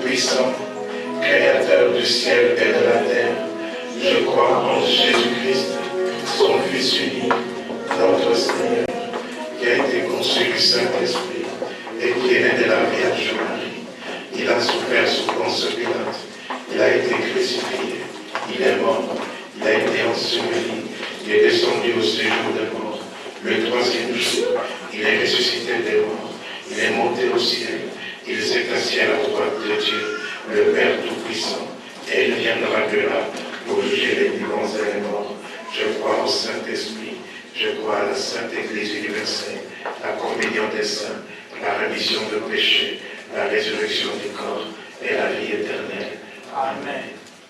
Tout-Puissant, Créateur du ciel et de la terre, je crois en Jésus-Christ, son Fils unique, notre Seigneur, qui a été conçu du Saint-Esprit et qui est né de la Vierge Marie. Il a souffert sous Ponce Pilate, il a été crucifié, il est mort, il a été enseveli, il est descendu au séjour des morts. Le troisième jour, il est ressuscité des morts, il est monté au ciel, il s'est assis à la droite de Dieu, le Père Tout-Puissant, et il viendra de là pour juger les vivants et les morts. Je crois au Saint-Esprit, je crois à la Sainte Église universelle, la communion des saints, la rémission de péchés, la résurrection du corps et la vie éternelle. Amen.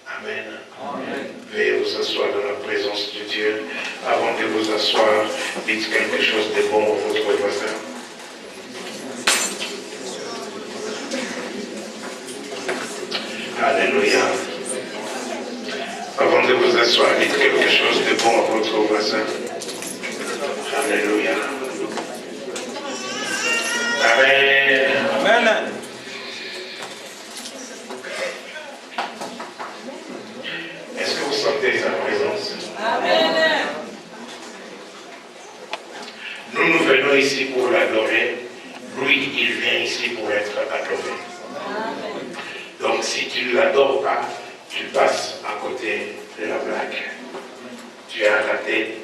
Amen. Amen. Veuillez vous asseoir dans la présence de Dieu. Avant de vous asseoir, dites quelque chose de bon à votre voisin. Alléluia. Avant de vous asseoir, dites quelque chose de bon à votre voisin. Alléluia. Amen. Amen. Est-ce que vous sentez sa présence? Amen. Nous venons ici pour l'adorer. Lui, il vient ici pour être adoré. Amen. Donc si tu ne l'adores pas, tu passes à côté de la blague. Tu as raté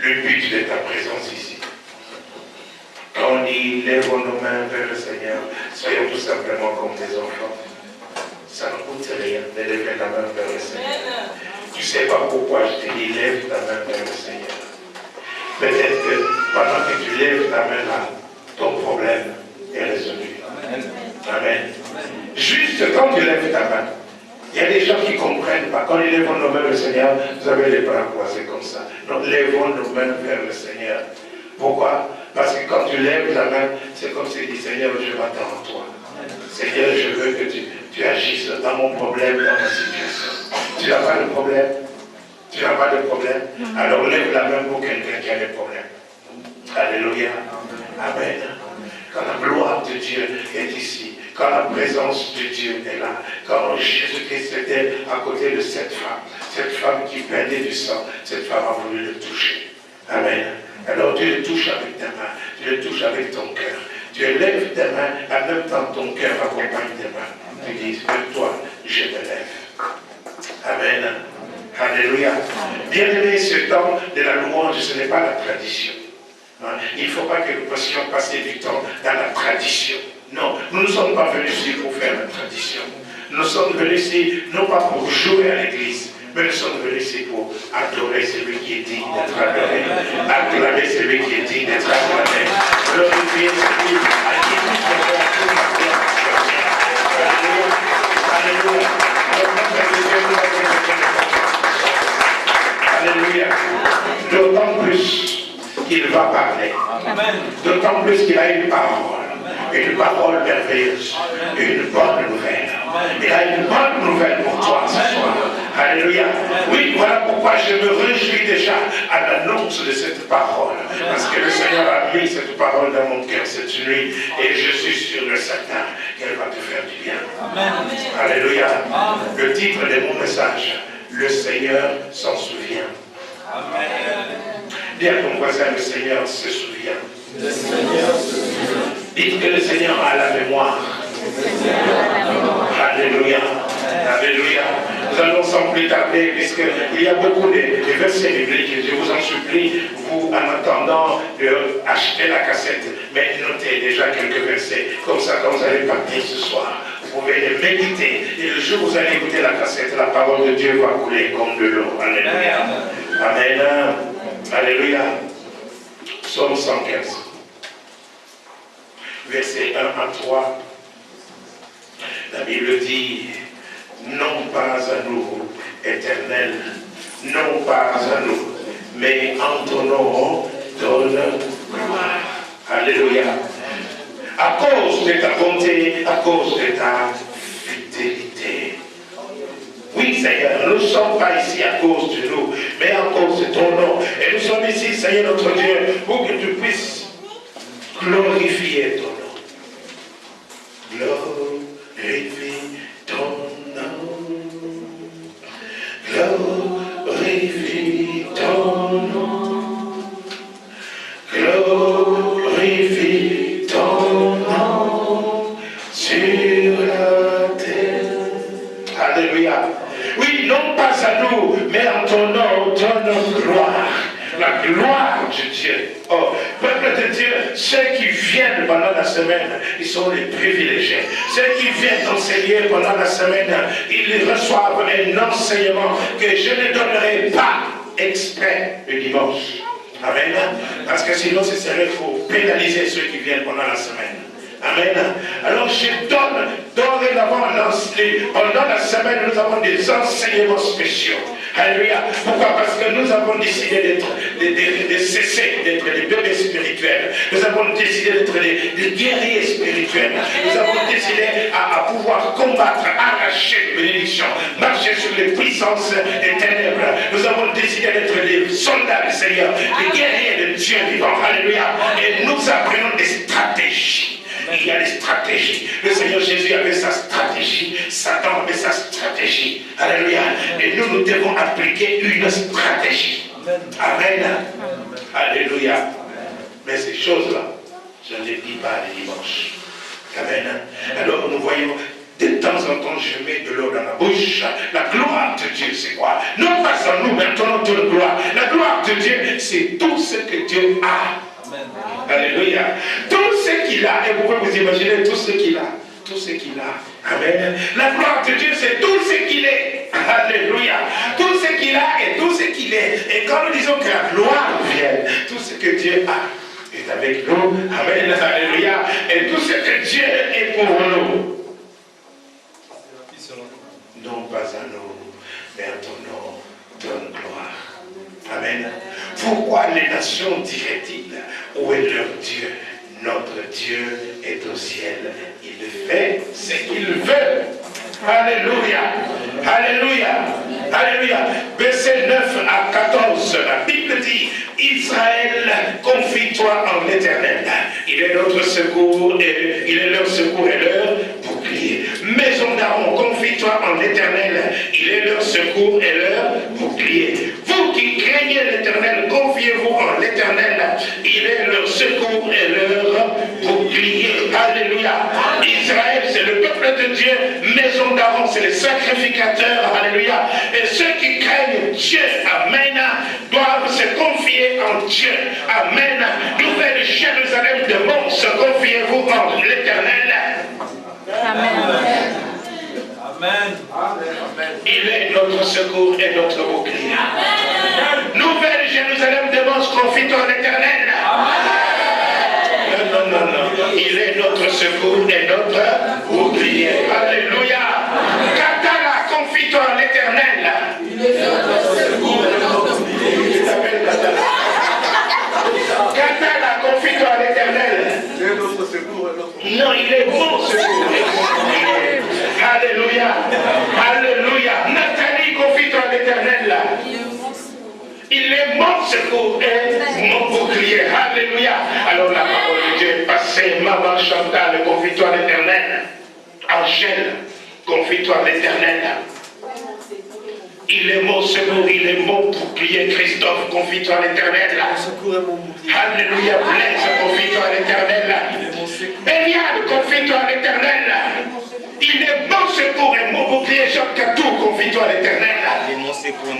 le but de ta présence ici. Quand on dit lèvons nos mains vers le Seigneur, soyons tout simplement comme des enfants. Ça ne coûte rien de lever la main vers le Seigneur. Tu ne sais pas pourquoi je te dis lève ta main vers le Seigneur. Peut-être que pendant que tu lèves ta main là, ton problème est résolu. Amen. Amen. Juste quand tu lèves ta main, il y a des gens qui ne comprennent pas. Quand ils lèvent nos mains vers le Seigneur, vous avez les bras croisés comme ça. Donc lèvons nos mains vers le Seigneur. Pourquoi? Parce que quand tu lèves ta main, c'est comme si tu dis Seigneur, je m'attends à toi. Seigneur, je veux que tu agisses dans mon problème, dans ma situation. Tu n'as pas de problème? Tu n'as pas de problème? Alors lève la main pour quelqu'un qui a des problèmes. Alléluia. Amen. Quand la gloire de Dieu est ici, quand la présence de Dieu est là, quand Jésus-Christ était à côté de cette femme qui perdait du sang, cette femme a voulu le toucher. Amen. Alors tu le touches avec ta main, tu le touches avec ton cœur. Tu élèves tes mains, en même temps ton cœur accompagne tes mains. Tu dis, même toi, je me lève. Amen. Alléluia. Bien-aimé, ce temps de la louange, ce n'est pas la tradition. Il ne faut pas que nous puissions passer du temps dans la tradition. Non, nous ne sommes pas venus ici pour faire la tradition. Nous sommes venus ici, non pas pour jouer à l'église, mais nous sommes venus ici pour adorer celui qui est digne d'être adoré, acclamer celui qui est digne d'être acclamé, glorifier celui à qui nous devons tout Alléluia. Alléluia. D'autant plus qu'il va parler. D'autant plus qu'il a une parole merveilleuse, une bonne nouvelle. Il a une bonne nouvelle pour toi ce soir. Alléluia. Oui, voilà pourquoi je me réjouis déjà à l'annonce de cette parole. Parce que le Seigneur a mis cette parole dans mon cœur cette nuit et je suis sûr et certain qu'elle va te faire du bien. Amen. Alléluia. Le titre de mon message, le Seigneur s'en souvient. Amen. Dis à ton voisin, le Seigneur se souvient. Le Seigneur se souvient. Dites que le Seigneur a la mémoire. Alléluia. Alléluia. Nous allons sans plus tarder, puisqu'il y a beaucoup de versets bibliques. Je vous en supplie, vous, en attendant d'acheter la cassette, mais notez déjà quelques versets. Comme ça, quand vous allez partir ce soir, vous pouvez les méditer. Et le jour où vous allez écouter la cassette, la parole de Dieu va couler comme de l'eau. Alléluia. Amen. Alléluia. Psaume 115. Versets 1 à 3. La Bible dit, non pas à nous, Éternel, non pas à nous, mais en ton nom, donne gloire. Alléluia. À cause de ta bonté, à cause de ta fidélité. Oui, Seigneur, nous ne sommes pas ici à cause de nous, mais à cause de ton nom. Et nous sommes ici, Seigneur notre Dieu, pour que tu puisses glorifier ton nom. Glorifie semaine, ils sont les privilégiés. Ceux qui viennent enseigner pendant la semaine, ils reçoivent un enseignement que je ne donnerai pas exprès le dimanche. Amen. Parce que sinon, ce serait faux. Pénaliser ceux qui viennent pendant la semaine. Amen. Alors je donne dorénavant, pendant la semaine, nous avons des enseignements spéciaux. Alléluia. Pourquoi? Parce que nous avons décidé de cesser d'être des bébés spirituels. Nous avons décidé d'être des guerriers spirituels. Nous avons décidé à pouvoir combattre, arracher les bénédictions, marcher sur les puissances des ténèbres. Nous avons décidé d'être des soldats du Seigneur, des guerriers de Dieu vivant. Alléluia. Et nous apprenons des stratégies. Il y a des stratégies. Le Seigneur Jésus avait sa stratégie. Satan avait sa stratégie. Alléluia. Et nous devons appliquer une stratégie. Amen. Alléluia. Mais ces choses-là, je ne les dis pas les dimanches. Amen. Alors nous voyons, de temps en temps, je mets de l'eau dans la bouche. La gloire de Dieu, c'est quoi? Non pas en nous, mais en notre gloire. La gloire de Dieu, c'est tout ce que Dieu a. Amen. Alléluia. Tout ce qu'il a, et vous pouvez vous imaginer tout ce qu'il a. Tout ce qu'il a. Amen. La gloire de Dieu, c'est tout ce qu'il est. Alléluia. Tout ce qu'il a et tout ce qu'il est. Et quand nous disons que la gloire vient, tout ce que Dieu a est avec nous. Amen. Alléluia. Et tout ce que Dieu est pour nous. Non pas à nous, mais à ton nom, donne gloire. Amen. Pourquoi les nations diraient-ils, où est leur Dieu? Notre Dieu est au ciel. Il fait ce qu'il veut. Alléluia. Alléluia. Alléluia. Verset 9 à 14. La Bible dit, Israël, confie-toi en l'Éternel. Il est notre secours et il est leur secours et leur bouclier. Maison d'Aaron, confie-toi en l'Éternel. Il est leur secours et leur bouclier. Vous qui craignez l'Éternel, confiez-vous en l'Éternel. Il est leur secours et leur bouclier. Alléluia. Israël, c'est le peuple de Dieu. Maison d'Aaron, c'est les sacrificateurs. Alléluia. Et ceux qui craignent Dieu, amen, doivent se confier en Dieu. Amen. Nouvelle Jérusalem de Mons, confiez-vous en l'Éternel. Amen. Amen. Il est notre secours et notre bouclier. Nouvelle Jérusalem de Mons, confie-toi en l'Éternel. Non, non, non. Il est notre secours et notre bouclier. Alléluia. Katara, confie-toi en l'Éternel. Il est notre secours et notre bouclier. Il s'appelle Katara. Katara, confie-toi en l'Éternel. Il est notre secours et notre bouclier. Non, il est mon secours et mon bouclier. Alléluia. Alléluia. Nathalie, confie-toi en l'Éternel. Il est mon secours et mon bouclier. Alléluia. Alors la parole de Dieu est passée. Maman Chantal, confie-toi à l'Éternel. Angèle, confie-toi à l'Éternel. Il est mon secours, il est mon bouclier. Christophe, confie-toi à l'Éternel. Alléluia. Blaise, confie-toi à l'Éternel. Eliane, confie-toi à l'Éternel. Il est mon secours et mon bouclier. Jacques Catou, confie-toi à l'Éternel.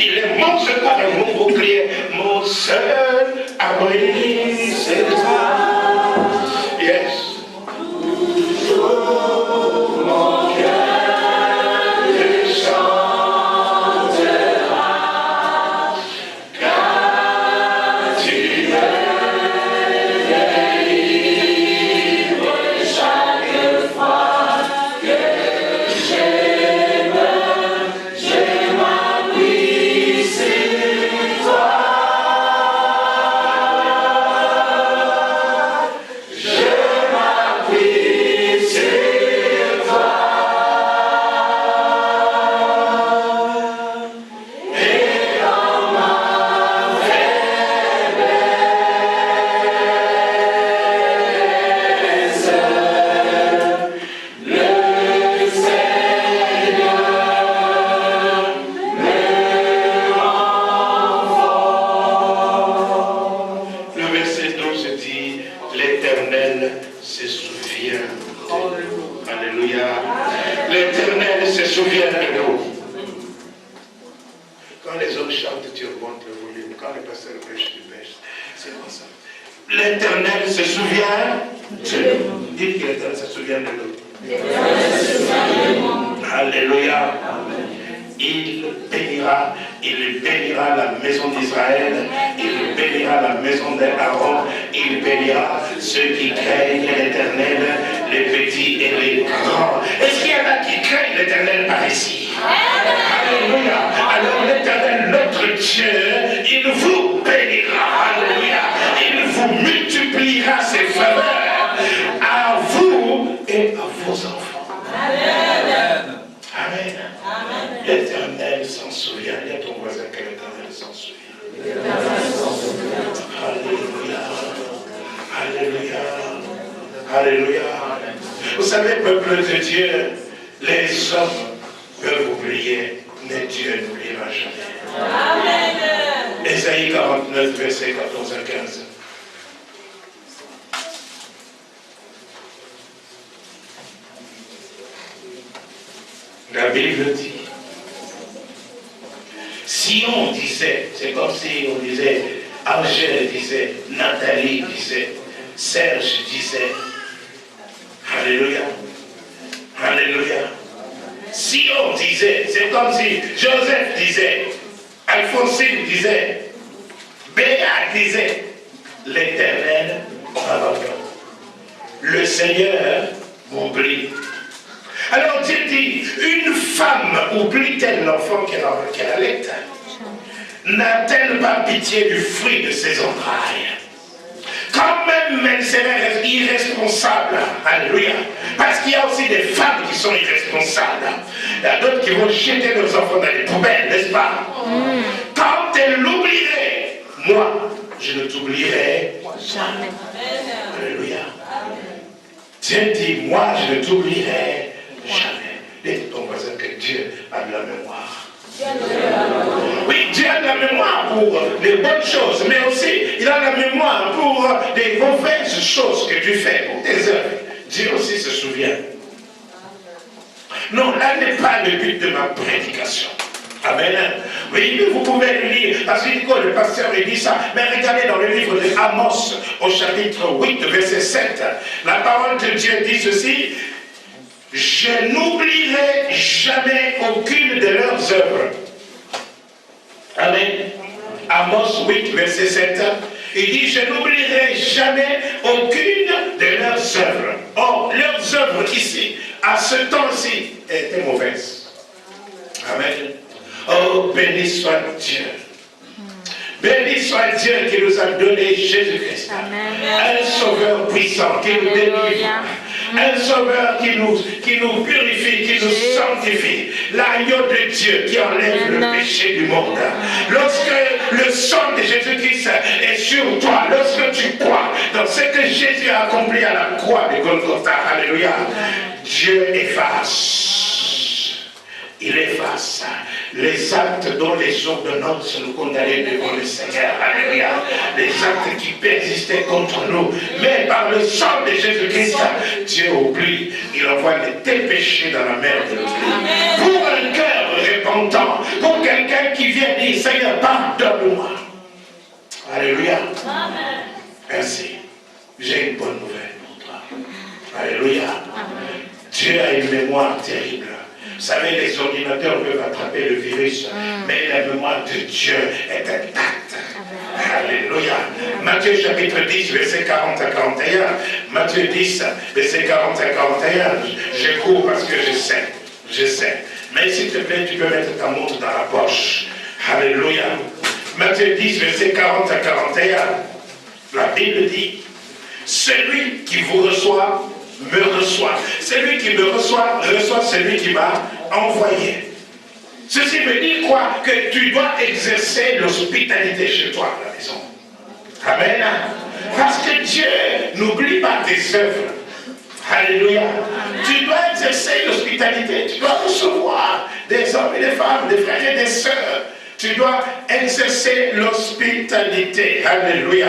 Il est mon secours et mon bouclier. Mon seul abri, c'est toi. Yes. Mon cœur te chantera, car tu me délivres chaque fois que je m'appuie sur toi. L'Éternel se souvient de nous. Dites que l'Éternel se souvient de nous. Alléluia. Il bénira la maison d'Israël, il bénira la maison d'Aaron, il bénira ceux qui craignent l'Éternel, les petits et les grands. Est-ce qu'il y en a qui craignent l'Éternel par ici? Alléluia. Alors l'Éternel, notre Dieu, il vous bénira. Alléluia. Il vous multipliera ses faveurs à vous et à vos enfants. Amen. Amen. L'Éternel s'en souvient. Il y a ton voisin que l'Éternel s'en souvient. Alléluia. Alléluia. Alléluia. Vous savez, peuple de Dieu, les hommes peuvent oublier, mais Dieu n'oubliera jamais. Amen. Ésaïe 49, verset 14 à 15. La Bible dit, si on disait, c'est comme si on disait, Angèle disait, Nathalie disait, Serge disait, Alléluia, Alléluia. Si on disait, c'est comme si Joseph disait, Alphonsine disait, Béat disait, l'Éternel abandonne. Le Seigneur m'oublie. Alors Dieu dit, une femme oublie-t-elle l'enfant qu'elle allait? N'a-t-elle pas pitié du fruit de ses entrailles? Quand même, elle serait irresponsable. Alléluia. Parce qu'il y a aussi des femmes qui sont irresponsables. Il y a d'autres qui vont jeter leurs enfants dans les poubelles, n'est-ce pas? Quand elle l'oublierait, moi, je ne t'oublierai jamais. Alléluia. Dieu dit, moi, je ne t'oublierai jamais. Dites ton voisin que Dieu a de la mémoire. Oui, Dieu a de la mémoire pour les bonnes choses, mais aussi il a de la mémoire pour des mauvaises choses que tu fais, pour tes œuvres. Dieu aussi se souvient. Non, là n'est pas le but de ma prédication. Amen. Oui, vous pouvez le lire. Parce que le pasteur dit ça. Mais regardez dans le livre de Amos, au chapitre 8, verset 7. La parole de Dieu dit ceci. Je n'oublierai jamais aucune de leurs œuvres. Amen. Amos 8, verset 7. Il dit, je n'oublierai jamais aucune de leurs œuvres. Or, leurs œuvres ici, à ce temps-ci, étaient mauvaises. Amen. Oh, béni soit Dieu. Béni soit Dieu qui nous a donné Jésus-Christ. Un sauveur puissant qui nous délivre. Un sauveur qui nous purifie, qui nous sanctifie. L'agneau de Dieu qui enlève le péché du monde. Lorsque le sang de Jésus-Christ est sur toi, lorsque tu crois dans ce que Jésus a accompli à la croix de Golgotha, alléluia, Dieu efface. Il efface les actes dont les ordonnances nous condamnaient devant le Seigneur. Alléluia. Les actes qui persistaient contre nous. Mais par le sang de Jésus-Christ, Dieu oublie. Il envoie tes péchés dans la mer de l'oubli. Pour un cœur repentant, pour quelqu'un qui vient dire, Seigneur, pardonne-moi. Alléluia. Merci. J'ai une bonne nouvelle pour toi. Alléluia. Dieu a une mémoire terrible. Vous savez, les ordinateurs peuvent attraper le virus, mais la mémoire de Dieu est intacte. Alléluia. Matthieu chapitre 10, verset 40 à 41. Matthieu 10, verset 40 à 41. Je cours parce que je sais. Mais s'il te plaît, tu peux mettre ta montre dans la poche. Alléluia. Matthieu 10, verset 40 à 41. La Bible dit, celui qui vous reçoit, me reçoit. Celui qui me reçoit celui qui m'a envoyé. Ceci veut dire quoi? Que tu dois exercer l'hospitalité chez toi à la maison. Amen. Parce que Dieu n'oublie pas tes œuvres. Alléluia. Tu dois exercer l'hospitalité. Tu dois recevoir des hommes et des femmes, des frères et des sœurs. Tu dois exercer l'hospitalité. Alléluia.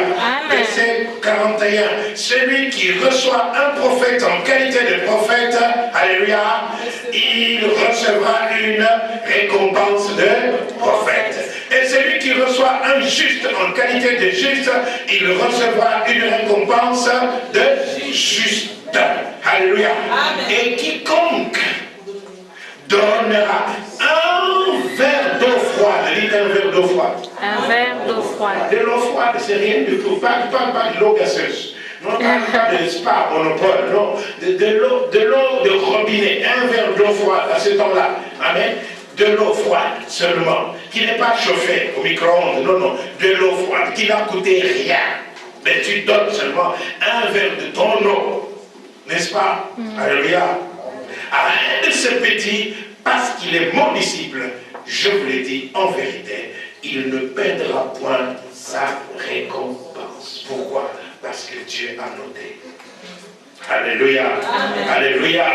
Verset 41. Celui qui reçoit un prophète en qualité de prophète, alléluia, il recevra une récompense de prophète. Et celui qui reçoit un juste en qualité de juste, il recevra une récompense de juste. Alléluia. Et quiconque donnera un verre d'eau froide, dites un verre d'eau froide. Un verre d'eau froide. De l'eau froide, c'est rien du tout. Pas de l'eau gazeuse. Non, pas de spa, monopole. Non, de l'eau de robinet. Un verre d'eau froide à ce temps-là. Amen. De l'eau froide seulement. Qui n'est pas chauffée au micro-ondes. Non, non. De l'eau froide qui n'a coûté rien. Mais tu donnes seulement un verre de ton eau. N'est-ce pas? Alléluia. À un de ces petits, parce qu'il est mon disciple, je vous l'ai dit en vérité, il ne perdra point sa récompense. Pourquoi? Parce que Dieu a noté. Alléluia. Amen. Alléluia.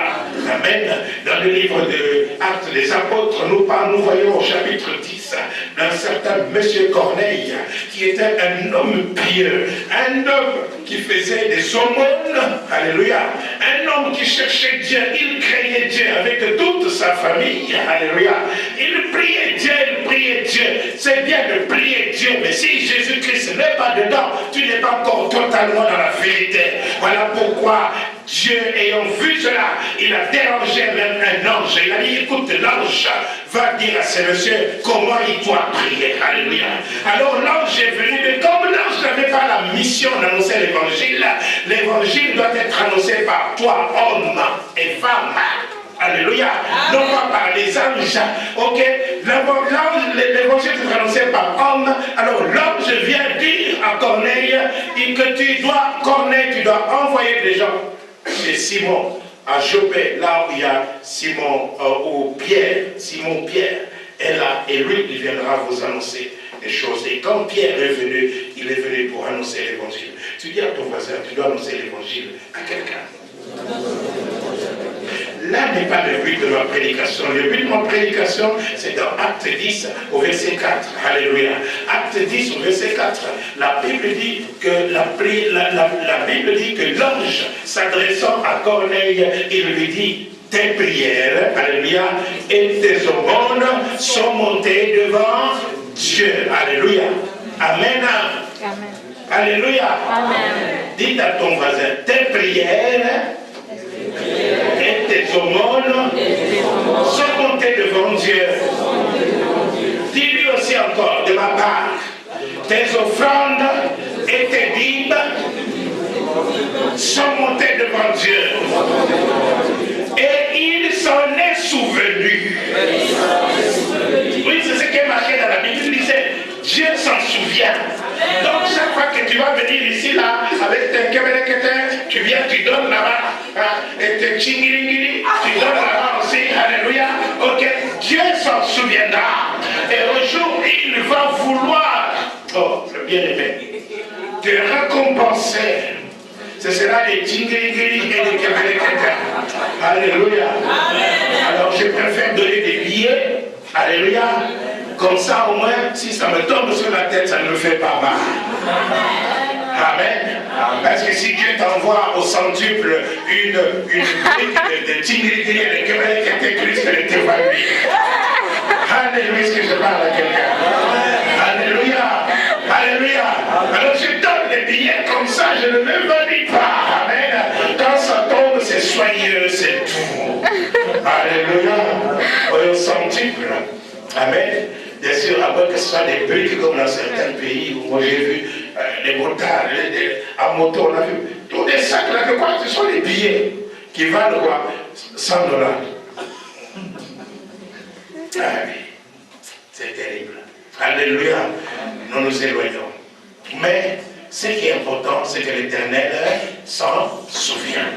Amen. Dans le livre de Actes des Apôtres, nous voyons au chapitre 10 d'un certain Monsieur Corneille, qui était un homme pieux, un homme qui faisait des aumônes. Alléluia. Un homme qui cherchait Dieu, il craignait Dieu avec toute sa famille. Alléluia. Il priait Dieu. C'est bien de prier Dieu, mais si Jésus-Christ n'est pas dedans, tu n'es pas encore totalement dans la vérité. Voilà pourquoi Dieu, ayant vu cela, il a dérangé même un ange. Il a dit, écoute, l'ange va dire à ce monsieur comment il doit prier. Alléluia. Alors l'ange est venu, mais comme l'ange n'avait pas la mission d'annoncer l'évangile doit être annoncé par toi, homme et femme. Alléluia. Non pas par les anges. Ok. L'évangile est annoncé par homme. Alors l'ange vient dire à Corneille que tu dois envoyer des gens chez Simon à Jopé, là où il y a Simon Pierre est là, et lui il viendra vous annoncer des choses. Et quand Pierre est venu, il est venu pour annoncer l'évangile. Tu dis à ton voisin, tu dois annoncer l'évangile à quelqu'un. Là n'est pas le but de ma prédication. Le but de ma prédication, c'est dans Acte 10 au verset 4. Alléluia. Acte 10 au verset 4. La Bible dit que l'ange s'adressant à Corneille, il lui dit, tes prières, alléluia, et tes aumônes sont montées devant Dieu. Alléluia. Amen. Amen. Alléluia. Amen. Dites à ton voisin, tes prières et tes aumônes sont montées devant Dieu. Dis-lui aussi encore de ma part, tes offrandes et tes dîmes sont montées devant Dieu. Et il s'en est souvenu. Oui, c'est ce qui est marqué dans la Bible. Il disait, Dieu s'en souvient. Donc chaque fois que tu vas venir ici, là, avec tes kebelekete, tu viens, tu donnes là-bas, et tes chingirigiri, tu donnes là-bas aussi, alléluia, ok, Dieu s'en souviendra, et un jour, il va vouloir, oh, le bien-aimé, te récompenser. Ce sera des chingirigiri et des kebelekete, alléluia. Alors je préfère donner des billets, alléluia. Comme ça, au moins, si ça me tombe sur la tête, ça ne me fait pas mal. Amen. Parce que si Dieu t'envoie au centuple une de tingri-gri et de querelle qui était Christ, elle était value. Alléluia, est-ce que je parle à quelqu'un? Alléluia. Alléluia. Alors je donne des billets comme ça, je ne me valide pas. Amen. Quand ça tombe, c'est soyeux, c'est tout. Alléluia. Au centuple. Amen. Bien sûr, après que ce soit des briques comme dans certains pays où moi j'ai vu des motards, à moto, on a vu tous des sacs là, que quoi, ce sont des billets qui valent quoi? 100 $. Ah oui, c'est terrible. Alléluia, nous nous éloignons. Mais ce qui est important, c'est que l'Éternel s'en souvient.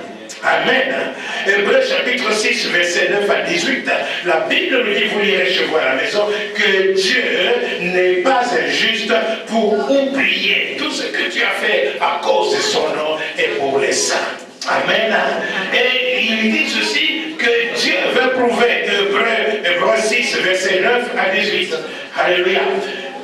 Amen. Hébreux chapitre 6, verset 9 à 18. La Bible nous dit, vous lirez chez vous à la maison, que Dieu n'est pas injuste pour oublier tout ce que tu as fait à cause de son nom et pour les saints. Amen. Et il dit ceci, que Dieu veut prouver, Hébreux 6, verset 9 à 18. Alléluia.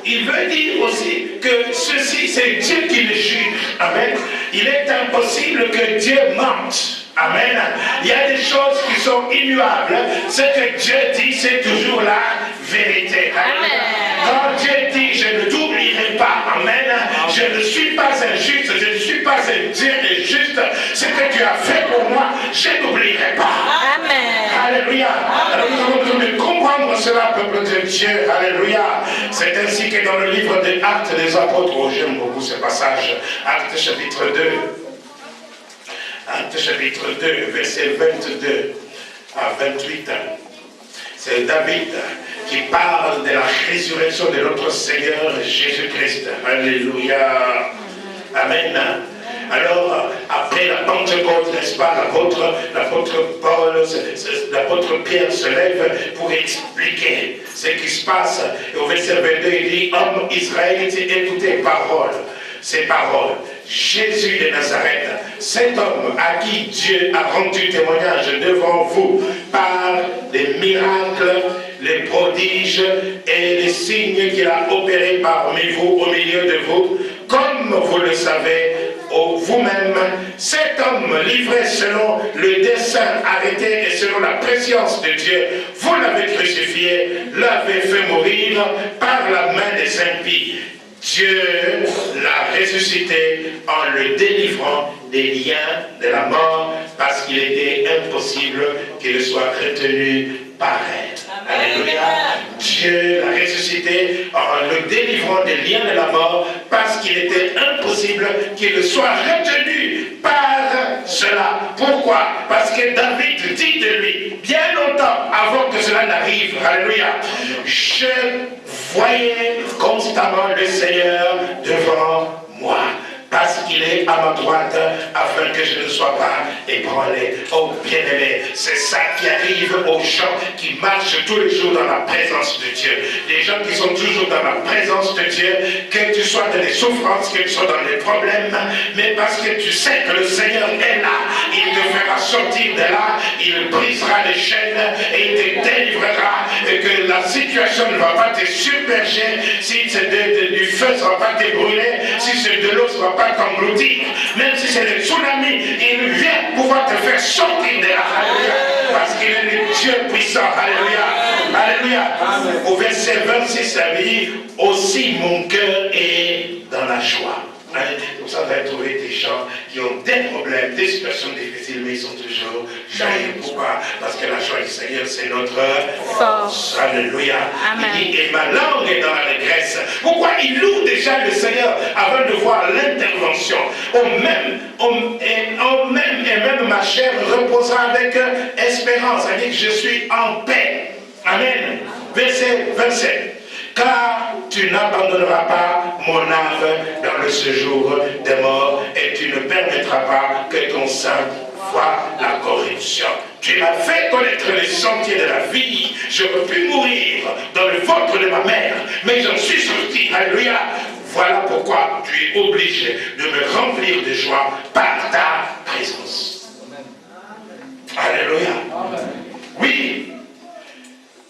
Il veut dire aussi que ceci, c'est Dieu qui le juge. Amen. Il est impossible que Dieu mente. Amen. Il y a des choses qui sont immuables. Ce que Dieu dit, c'est toujours la vérité. Amen. Quand Dieu dit, je ne t'oublierai pas. Amen. Je ne suis pas injuste, je ne suis pas pas Dieu est juste, ce que tu as fait pour moi, je n'oublierai pas. Amen. Alléluia. Alors nous avons besoin de comprendre cela, peuple de Dieu. Alléluia. C'est ainsi que dans le livre des Actes des Apôtres, oh, j'aime beaucoup ce passage, Actes chapitre 2. Actes chapitre 2, verset 22 à 28. C'est David qui parle de la résurrection de notre Seigneur Jésus-Christ. Alléluia. Amen. Alors, après la Pentecôte, n'est-ce pas, l'apôtre Paul, l'apôtre Pierre se lève pour expliquer ce qui se passe. Et au verset 22, il dit, homme israélite, écoutez ces paroles. Jésus de Nazareth, cet homme à qui Dieu a rendu témoignage devant vous par les miracles, les prodiges et les signes qu'il a opérés parmi vous, au milieu de vous, comme vous le savez vous-même, cet homme livré selon le dessein arrêté et selon la préscience de Dieu, vous l'avez crucifié, l'avez fait mourir par la main des impies. Dieu l'a ressuscité en le délivrant des liens de la mort parce qu'il était impossible qu'il soit retenu par elle. Alléluia. Dieu l'a ressuscité en le délivrant des liens de la mort parce qu'il était impossible qu'il soit retenu par cela. Pourquoi? Parce que David dit de lui, bien longtemps avant que cela n'arrive, alléluia, je voyais constamment le Seigneur devant moi, parce qu'il est à ma droite, afin que je ne sois pas ébranlé. Oh bien-aimé, c'est ça qui arrive aux gens qui marchent tous les jours dans la présence de Dieu. Les gens qui sont toujours dans la présence de Dieu, que tu sois dans les souffrances, que tu sois dans les problèmes, mais parce que tu sais que le Seigneur est là, il te fera sortir de là, il brisera les chaînes et il te délivrera, et que la situation ne va pas te submerger, si c'est du feu, ça ne va pas te brûler, si c'est de l'eau, ça ne va pas t'engloutir, même si c'est le tsunami, il vient pouvoir te faire sortir de là, alléluia, parce qu'il est le Dieu puissant, alléluia, alléluia. Au verset 26, ça dit, aussi mon cœur est dans la joie. Comme ça, vous allez trouver des gens qui ont des problèmes, des situations difficiles, mais ils sont toujours joyeux. Pourquoi? Parce que la joie du Seigneur, c'est notre force. Alléluia. Amen. Il dit, et ma langue est dans l'allégresse. Pourquoi il loue déjà le Seigneur avant de voir l'intervention? Et même ma chair reposera avec espérance. C'est-à-dire que je suis en paix. Amen. Verset 27. Car tu n'abandonneras pas mon âme dans le séjour des morts et tu ne permettras pas que ton sein voie la corruption. Tu m'as fait connaître les sentiers de la vie. J'aurais pu mourir dans le ventre de ma mère, mais j'en suis sorti. Alléluia. Voilà pourquoi tu es obligé de me remplir de joie par ta présence. Alléluia. Oui.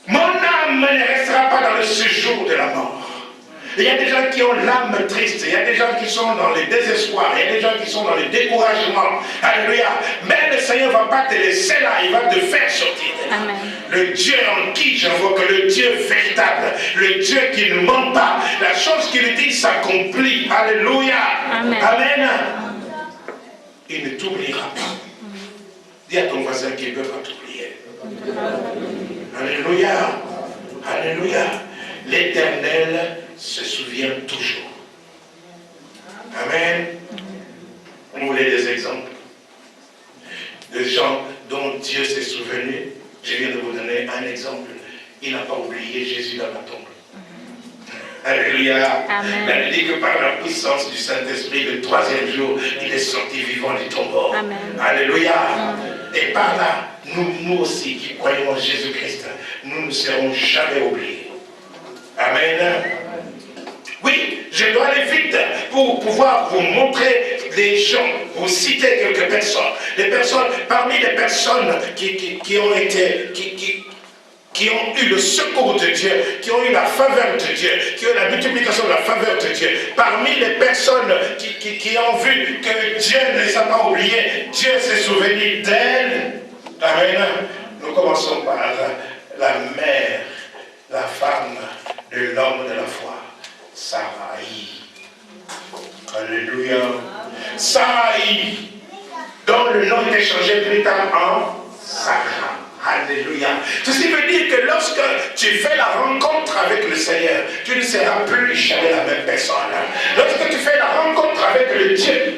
Mon âme ne restera pas dans le séjour de la mort. Il y a des gens qui ont l'âme triste, il y a des gens qui sont dans le désespoir, il y a des gens qui sont dans le découragement. Alléluia. Mais le Seigneur ne va pas te laisser là, il va te faire sortir. Amen. Le Dieu en qui j'invoque, le Dieu véritable, le Dieu qui ne ment pas, la chose qu'il dit s'accomplit. Alléluia. Amen. Amen. Il ne t'oubliera pas. Dis à ton voisin qu'il ne peut pas t'oublier. Alléluia. Alléluia. L'Éternel se souvient toujours. Amen. Vous voulez des exemples de gens dont Dieu s'est souvenu? Je viens de vous donner un exemple. Il n'a pas oublié Jésus dans la tombe. Alléluia. Amen. Il dit que par la puissance du Saint-Esprit, le troisième jour, il est sorti vivant du tombeau. Amen. Alléluia. Et par là, nous aussi qui croyons en Jésus-Christ, nous ne serons jamais oubliés. Amen. Oui, je dois aller vite pour pouvoir vous montrer des gens, vous citer quelques personnes. Parmi les personnes qui ont eu le secours de Dieu, qui ont eu la faveur de Dieu, qui ont eu la multiplication de la faveur de Dieu. Parmi les personnes qui ont vu que Dieu ne les a pas oubliées, Dieu s'est souvenu d'elles. Amen. Nous commençons par la mère, la femme de l'homme de la foi, Sarai. Alléluia. Sarai, dont le nom était changé plus tard en Sarah. Alléluia. Ceci veut dire que lorsque tu fais la rencontre avec le Seigneur, tu ne seras plus jamais la même personne. Lorsque tu fais la rencontre avec le Dieu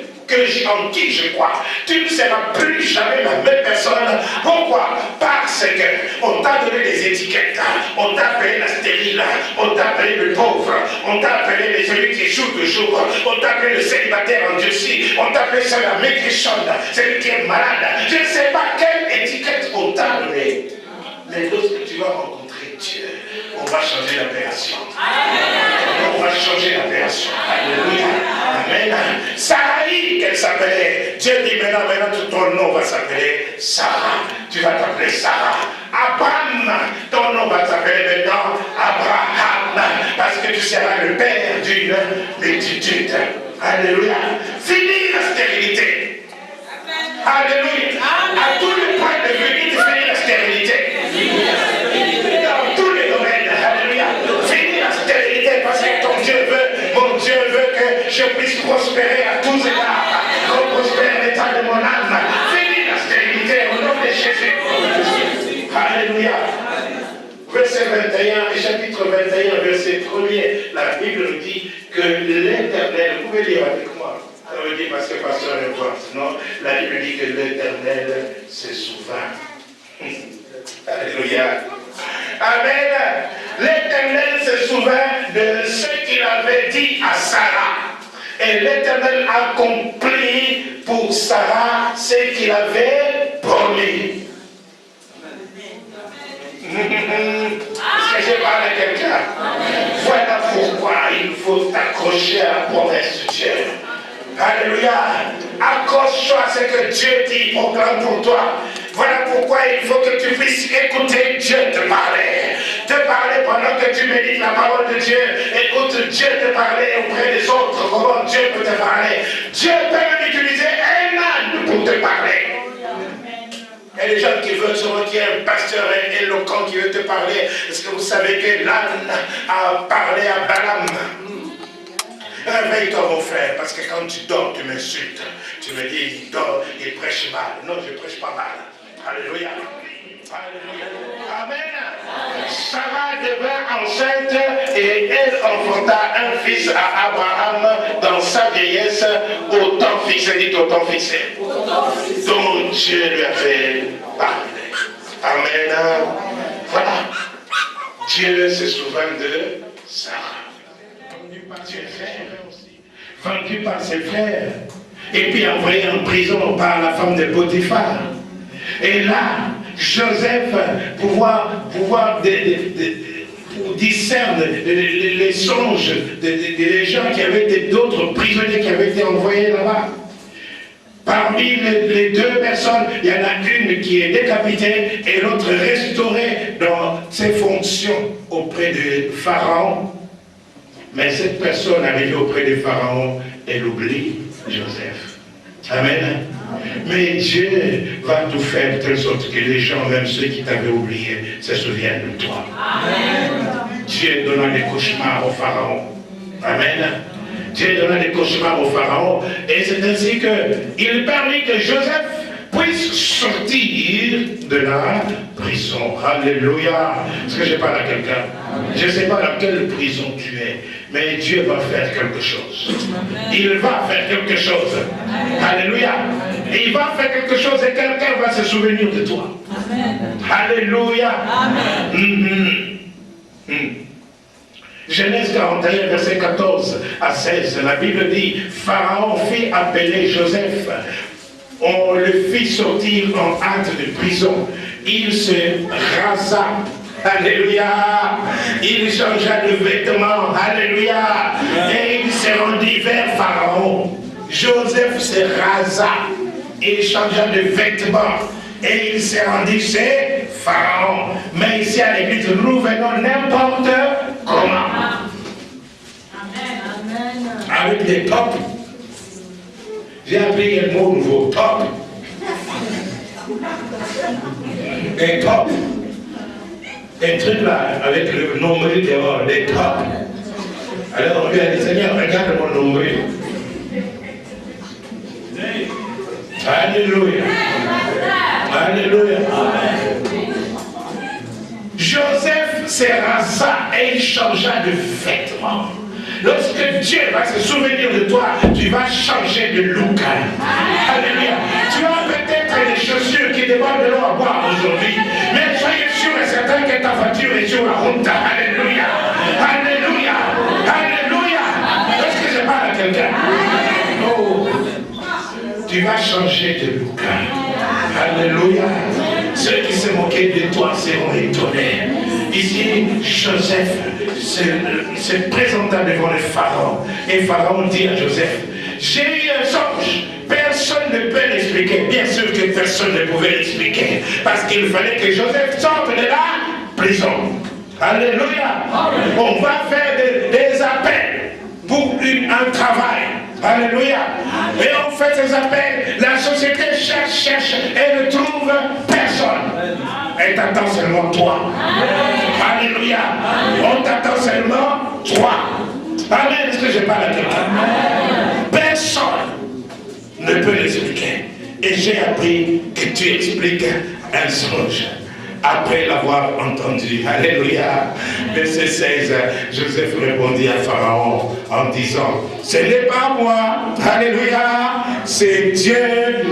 en qui je crois, tu ne seras plus jamais la même personne. Pourquoi? Parce qu'on t'a donné des étiquettes. On t'a appelé la stérile, on t'a appelé le pauvre, on t'a appelé celui qui échoue toujours, on t'a appelé le célibataire endurci, on t'a appelé celui la maigrichonne, celui qui est malade. Je ne sais pas quelle étiquette on t'a donné. Mais lorsque tu vas rencontrer Dieu, on va changer l'appellation. On va changer l'appellation. Alléluia. Amen. Sarai, qu'elle s'appelait. Dieu dit maintenant, ton nom va s'appeler Sarah. Tu vas t'appeler Sarah. Abraham, ton nom va s'appeler maintenant Abraham. Parce que tu seras le père d'une multitude. Alléluia. Fini la stérilité. Alléluia. À tous les points de vue, tu finis la stérilité. Dans tous les domaines. Alléluia. Finis la stérilité parce que ton Dieu veut, mon Dieu veut que je puisse prospérer à tous égards. Qu'on prospère l'état de mon âme. Finis la stérilité au nom de Jésus. Alléluia. Verset 21, chapitre 21, verset 1er, la Bible nous dit que l'Éternel, vous pouvez lire avec moi. Ça veut dire parce que pasteur ne voit, sinon la Bible dit que l'Éternel se souvint. Alléluia. Amen. L'Éternel se souvint de ce qu'il avait dit à Sarah. Et l'Éternel accomplit pour Sarah ce qu'il avait promis. Est-ce que je parle à quelqu'un? Voilà pourquoi il faut t'accrocher à la promesse de Dieu. Alléluia. Accroche-toi à ce que Dieu dit, proclame pour toi. Voilà pourquoi il faut que tu puisses écouter Dieu te parler. Te parler pendant que tu médites la parole de Dieu. Écoute Dieu te parler auprès des autres. Comment Dieu peut te parler. Dieu peut même utiliser un âne pour te parler. Il y a des gens qui veulent sûrement qu'il y ait un pasteur éloquent qui veut te parler. Est-ce que vous savez que l'âne a parlé à Balaam? Réveille-toi mon frère, parce que quand tu dors, tu m'insultes. Tu me dis, il dort, il prêche mal. Non, je ne prêche pas mal. Alléluia. Alléluia. Amen. Sarah devint enceinte et elle enfanta un fils à Abraham dans sa vieillesse au temps fixé. Dites au temps fixé. Dont Dieu lui avait parlé. Amen. Voilà. Dieu se souvint de Sarah. Vendu par ses frères, et puis envoyé en prison par la femme de Potiphar. Et là, Joseph, pouvoir discerne les songes des gens qui avaient été, d'autres prisonniers qui avaient été envoyés là-bas. Parmi les deux personnes, il y en a une qui est décapitée et l'autre restaurée dans ses fonctions auprès de Pharaon. Mais cette personne arrivée auprès de Pharaon, elle oublie Joseph. Amen. Mais Dieu va tout faire de telle sorte que les gens, même ceux qui t'avaient oublié, se souviennent de toi. Amen. Dieu donna des cauchemars au Pharaon. Amen. Dieu donna des cauchemars au Pharaon. Et c'est ainsi qu'il permit que Joseph puisse sortir de la prison. Alléluia. Est-ce que je parle à quelqu'un? Je ne sais pas dans quelle prison tu es, mais Dieu va faire quelque chose. Il va faire quelque chose. Alléluia. Et il va faire quelque chose et quelqu'un va se souvenir de toi. Alléluia. Genèse 41, verset 14 à 16, la Bible dit, Pharaon fit appeler Joseph. On le fit sortir en hâte de prison. Il se rasa. Alléluia. Il changea de vêtements. Alléluia. Et il se rendit vers Pharaon. Joseph se rasa. Il changea de vêtements. Et il s'est rendu chez Pharaon. Mais ici à l'église, nous venons n'importe comment. Avec des tops. J'ai appris un mot nouveau, top. Un top. Un truc là, avec le nombril dehors, des tops. Alors on lui a dit, Seigneur, regarde mon nombril. Alléluia. Alléluia. Joseph se rasa et il changea de vêtements. Lorsque Dieu va se souvenir de toi, tu vas changer de look. Alléluia. Tu as peut-être des chaussures qui demandent de l'eau à boire aujourd'hui, mais soyez sûr et certain que ta voiture est sur la route. Alléluia. Alléluia. Alléluia. Est-ce que je parle à quelqu'un? Oh. Tu vas changer de look. Alléluia. Ceux qui se moquaient de toi seront étonnés. Ici, Joseph se présenta devant le Pharaon. Et Pharaon dit à Joseph, j'ai eu un songe. Personne ne peut l'expliquer. Bien sûr que personne ne pouvait l'expliquer. Parce qu'il fallait que Joseph sorte de la prison. Alléluia. On va faire des appels pour un travail. Alléluia. Et on fait ces appels. La société cherche et ne trouve personne. Elle t'attend seulement toi. Alléluia. On t'attend seulement toi. Amen. Est-ce que je parle à quelqu'un? Personne ne peut l'expliquer. Et j'ai appris que tu expliques un songe. Après l'avoir entendu. Alléluia. Verset 16, Joseph répondit à Pharaon en disant, ce n'est pas moi, alléluia, c'est Dieu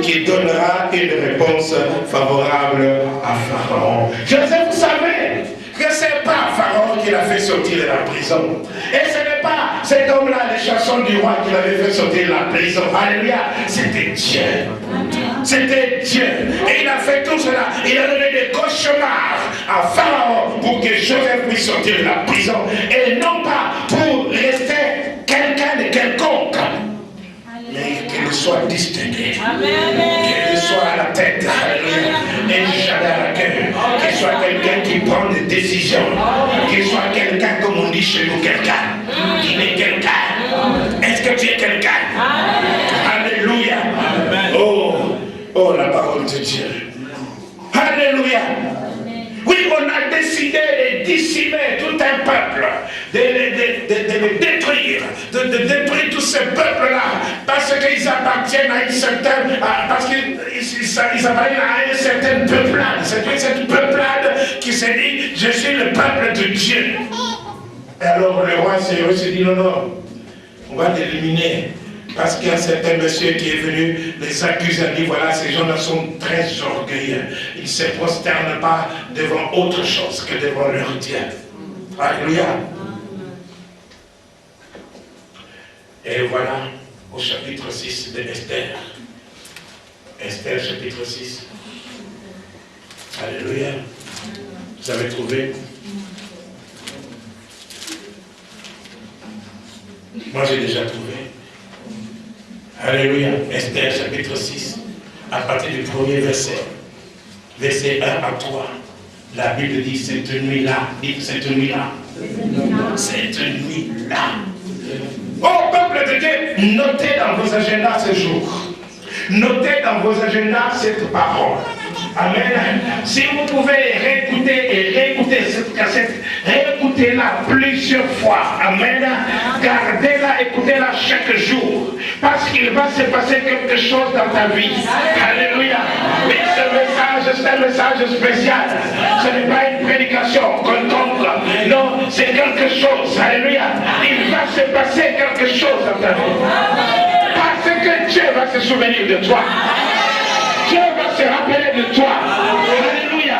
qui donnera une réponse favorable à Pharaon. Joseph savait que ce n'est pas Pharaon qui l'a fait sortir de la prison. Et ce n'est pas cet homme-là, les chansons du roi, qui l'avait fait sortir de la prison. Alléluia. C'était Dieu. C'était Dieu. Et il a fait tout cela. Il a donné des cauchemars à Pharaon pour que Joseph puisse sortir de la prison. Et non pas pour rester quelqu'un de quelconque. Mais qu'il soit distingué. Qu'il soit à la tête. Et jamais à la gueule. Qu'il soit quelqu'un qui prend des décisions. Qu'il soit quelqu'un, comme on dit chez nous, quelqu'un. Qu'il est quelqu'un. Est-ce que tu es quelqu'un? Alléluia. Oh, la parole de Dieu. Alléluia. Oui, on a décidé de décimer tout un peuple, de le détruire, de détruire tous ces peuples-là, parce qu'ils appartiennent à une certaine, parce qu'ils appartiennent à une certaine peuplade. C'est cette peuplade qui se dit, je suis le peuple de Dieu. Et alors le roi se dit, non, on va l'éliminer. Parce qu'il y a certains messieurs qui est venu les accuser, dit voilà, ces gens-là sont très orgueilleux. Ils ne se prosternent pas devant autre chose que devant leur Dieu. Alléluia. Et voilà, au chapitre 6 de Esther. Esther, chapitre 6. Alléluia. Vous avez trouvé? Moi, j'ai déjà trouvé. Alléluia. Esther chapitre 6, à partir du premier verset. Verset 1 à 3. La Bible dit cette nuit-là. Dites cette nuit-là. Cette nuit-là. Oh peuple de Dieu, notez dans vos agendas ce jour. Notez dans vos agendas cette parole. Amen. Si vous pouvez réécouter cette cassette, réécoutez-la plusieurs fois. Amen. Gardez-la, écoutez-la chaque jour. Parce qu'il va se passer quelque chose dans ta vie. Alléluia. Mais c'est un message spécial. Ce n'est pas une prédication quelconque. Non, c'est quelque chose. Alléluia. Il va se passer quelque chose dans ta vie. Parce que Dieu va se souvenir de toi. Dieu va se rappeler de toi. Alléluia.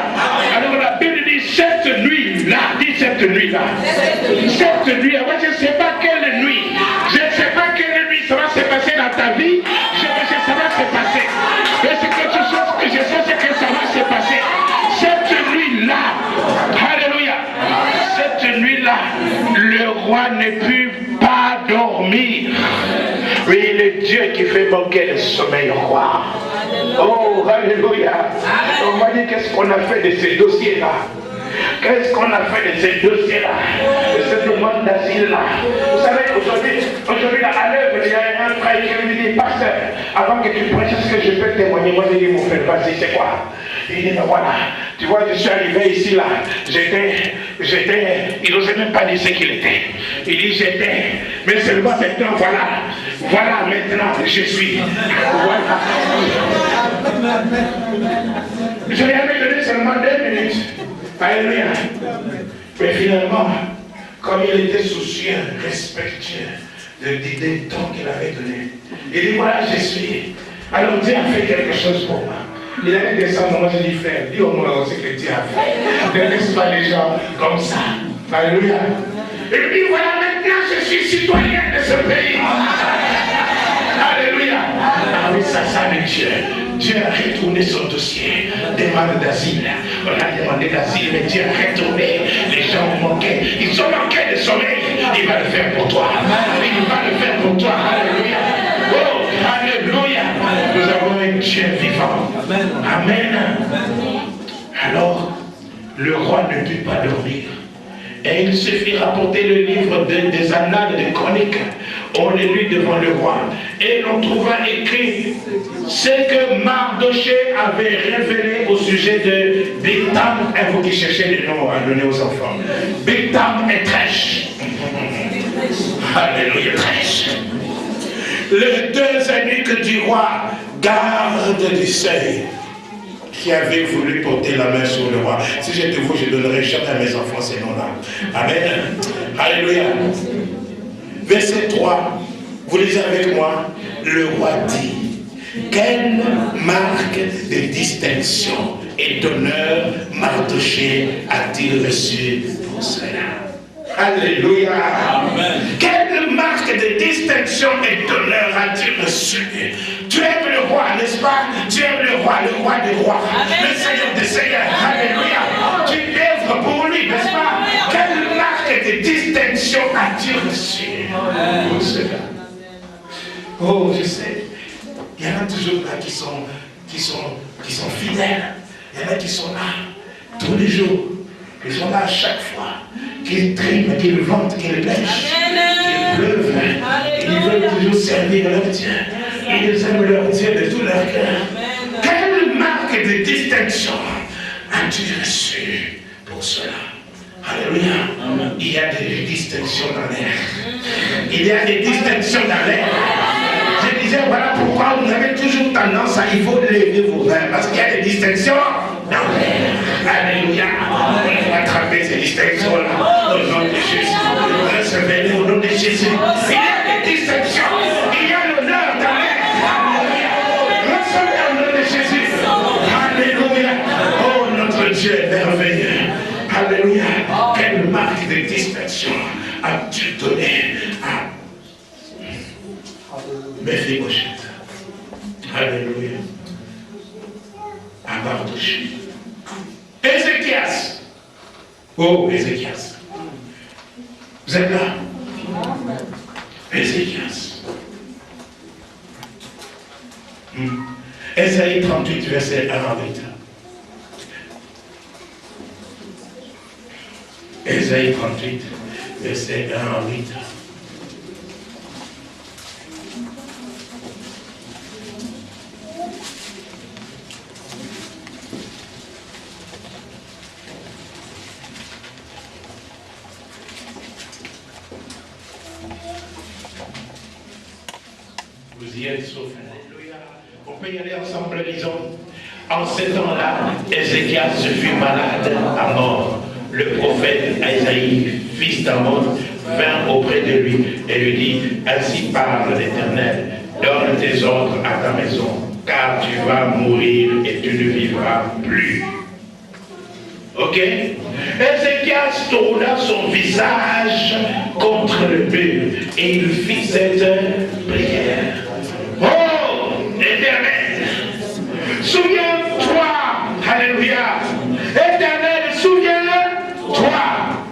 Alors la Bible dit cette nuit-là. Dis cette nuit-là. Cette nuit-là. Moi je ne sais pas quelle nuit. Je ne sais pas quelle nuit ça va se passer dans ta vie. Je sais que ça va se passer. Mais c'est quelque chose que je sais, c'est que ça va se passer. Cette nuit-là. Alléluia. Cette nuit-là, le roi ne put pas dormir. Oui, le Dieu qui fait manquer le sommeil au roi. Oh, alléluia. On m'a dit qu'est-ce qu'on a fait de ces dossiers-là. Qu'est-ce qu'on a fait de ces dossiers-là, de cette demande d'asile-là. Vous savez, aujourd'hui, à l'œuvre, il y a un frère qui me dit, pasteur, avant que tu prêches, est-ce que je peux témoigner? Moi, je dis, mon frère, vas-y, c'est quoi? Il dit, ben voilà, tu vois, je suis arrivé ici, là, il n'osait même pas dire ce qu'il était. Il dit, j'étais, mais seulement maintenant, voilà, Voilà, maintenant, je suis. Voilà. Je lui avais donné seulement 2 minutes. Alléluia. Mais finalement, comme il était soucieux, respectueux des temps qu'il avait donné, il dit voilà, je suis. Alors Dieu a fait quelque chose pour moi. Il allait descendre, moi je dis frère, dis au moins aussi que Dieu a fait. Ne laisse pas les gens comme ça. Alléluia. Et il dit voilà, maintenant je suis citoyen de ce pays. Alléluia. Ah oui, ça le Dieu. Dieu a retourné son dossier. Demande d'asile. On a demandé d'asile, mais Dieu a retourné. Les gens manquaient. Ils ont manqué de sommeil. Il va le faire pour toi. Il va le faire pour toi. Alléluia. Oh, alléluia. Nous avons un Dieu vivant. Amen. Alors, le roi ne put pas dormir. Et il se fit rapporter le livre des annales des chroniques. On le lut devant le roi. Et l'on trouva écrit ce que Mardoché avait révélé au sujet de Bigtam. Et vous qui cherchez les noms à donner aux enfants. Bigtam et Trèche. Alléluia, Trèche. Les 2 amis du roi, garde du seuil, qui avait voulu porter la main sur le roi. Si j'étais vous, je donnerais jamais à mes enfants ces noms-là. Amen. Alléluia. Verset 3. Vous lisez avec moi. Le roi dit, quelle marque de distinction et d'honneur Mardoché a-t-il reçu pour cela? Alléluia. Amen. Quelle marque de distinction et d'honneur as-tu reçu? Tu aimes le roi, n'est-ce pas? Tu aimes le roi des rois, le Seigneur des seigneurs. Alléluia. Tu œuvres pour lui, n'est-ce pas? Quelle marque de distinction as-tu reçu pour cela? Oh, je sais. Il y en a toujours là qui sont fidèles. Il y en a qui sont là tous les jours. Ils sont là à chaque fois. Qu'ils triment, qu'ils ventent, qu'ils pêchent, qu'ils pleuvent. Ils veulent toujours servir leur Dieu. Ils aiment leur Dieu de tout leur cœur. Quelle marque de distinction as-tu reçu pour cela? Alléluia. Il y a des distinctions dans l'air. Il y a des distinctions dans l'air. Je disais, voilà pourquoi vous avez toujours tendance à il faut lever vos mains. Parce qu'il y a des distinctions dans l'air. Alléluia. On va attraper ces distinctions-là au nom de Jésus. Recevez-les au nom de Jésus. Il y a des distinctions. Il y a l'honneur dans l'air. Recevez au nom de Jésus. Alléluia. Oh, notre Dieu est merveilleux. Alléluia. Quelle marque de distinction as-tu donné à Mephibosheth? Alléluia. À Mardoché. Ézéchias. Oh, Ézéchias. Vous êtes là? Ézéchias. Ésaïe 38, verset 1 à 8. Ésaïe 38, verset 1 à 8. Vous y êtes sauf. Alléluia. On peut y aller ensemble, disons. En ce temps-là, Ézéchias se fut malade à mort. Le prophète Isaïe, fils d'Amon, vint auprès de lui et lui dit, ainsi parle l'Éternel, donne tes ordres à ta maison, car tu vas mourir et tu ne vivras plus. Ok? Ézéchias tourna son visage contre le mur et il fit cette prière. Oh, Éternel, souviens-toi, alléluia, Éternel, souviens-toi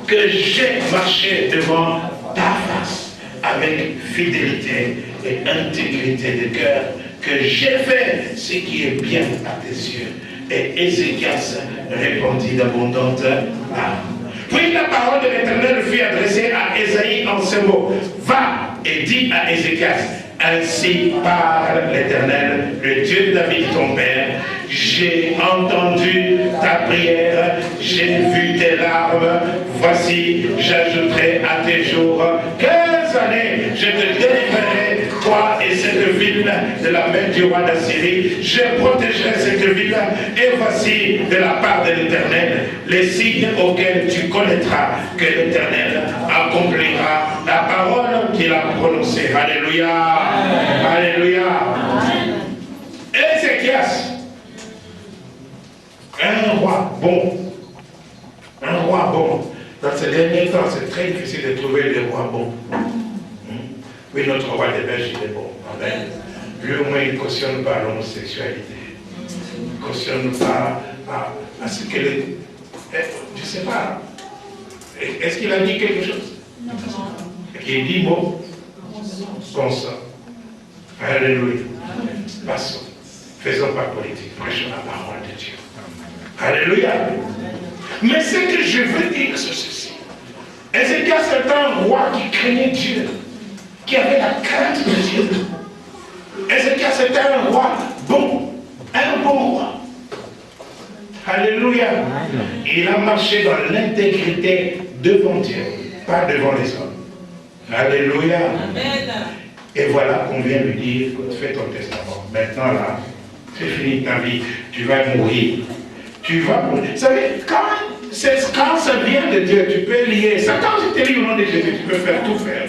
que j'ai marché devant ta face avec fidélité et intégrité de cœur, que j'ai fait ce qui est bien à tes yeux. Et Ézéchias répondit d'abondantes larmes. Puis la parole de l'Éternel fut adressée à Ésaïe en ces mots. Va et dis à Ézéchias, ainsi parle l'Éternel, le Dieu de David ton père. J'ai entendu ta prière, j'ai vu tes larmes. Voici, j'ajouterai à tes jours 15 années. Je te délivrerai, toi et cette ville de la main du roi d'Assyrie. Je protégerai cette ville, et voici de la part de l'Éternel les signes auxquels tu connaîtras que l'Éternel accomplira la parole qu'il a prononcée. Alléluia. Alléluia. Ézéchias, un roi bon. Un roi bon. Dans ces derniers temps, c'est très difficile de trouver des rois bons. Oui, notre roi des Belges, il est bon. Amen. Lui, au moins, il ne cautionne pas l'homosexualité. Il ne cautionne pas à ce que les... Je ne sais pas. Est-ce qu'il a dit quelque chose? Non. Il dit bon, consent. Alléluia. Passons. Faisons pas politique. Prêchons la parole de Dieu. Alléluia. Mais ce que je veux dire, c'est ceci. Ézéchias, c'est un roi qui craignait Dieu, qui avait la crainte de Dieu. Ézéchias, c'était un roi bon, un bon roi. Alléluia. Il a marché dans l'intégrité devant Dieu, pas devant les hommes. Alléluia. Amen. Et voilà qu'on vient lui dire, fais ton testament. Maintenant là, c'est fini ta vie, tu vas mourir. Tu vas mourir. Vous savez, quand ça vient de Dieu, tu peux lier ça. Quand je te lis au nom de Jésus, tu peux faire tout faire.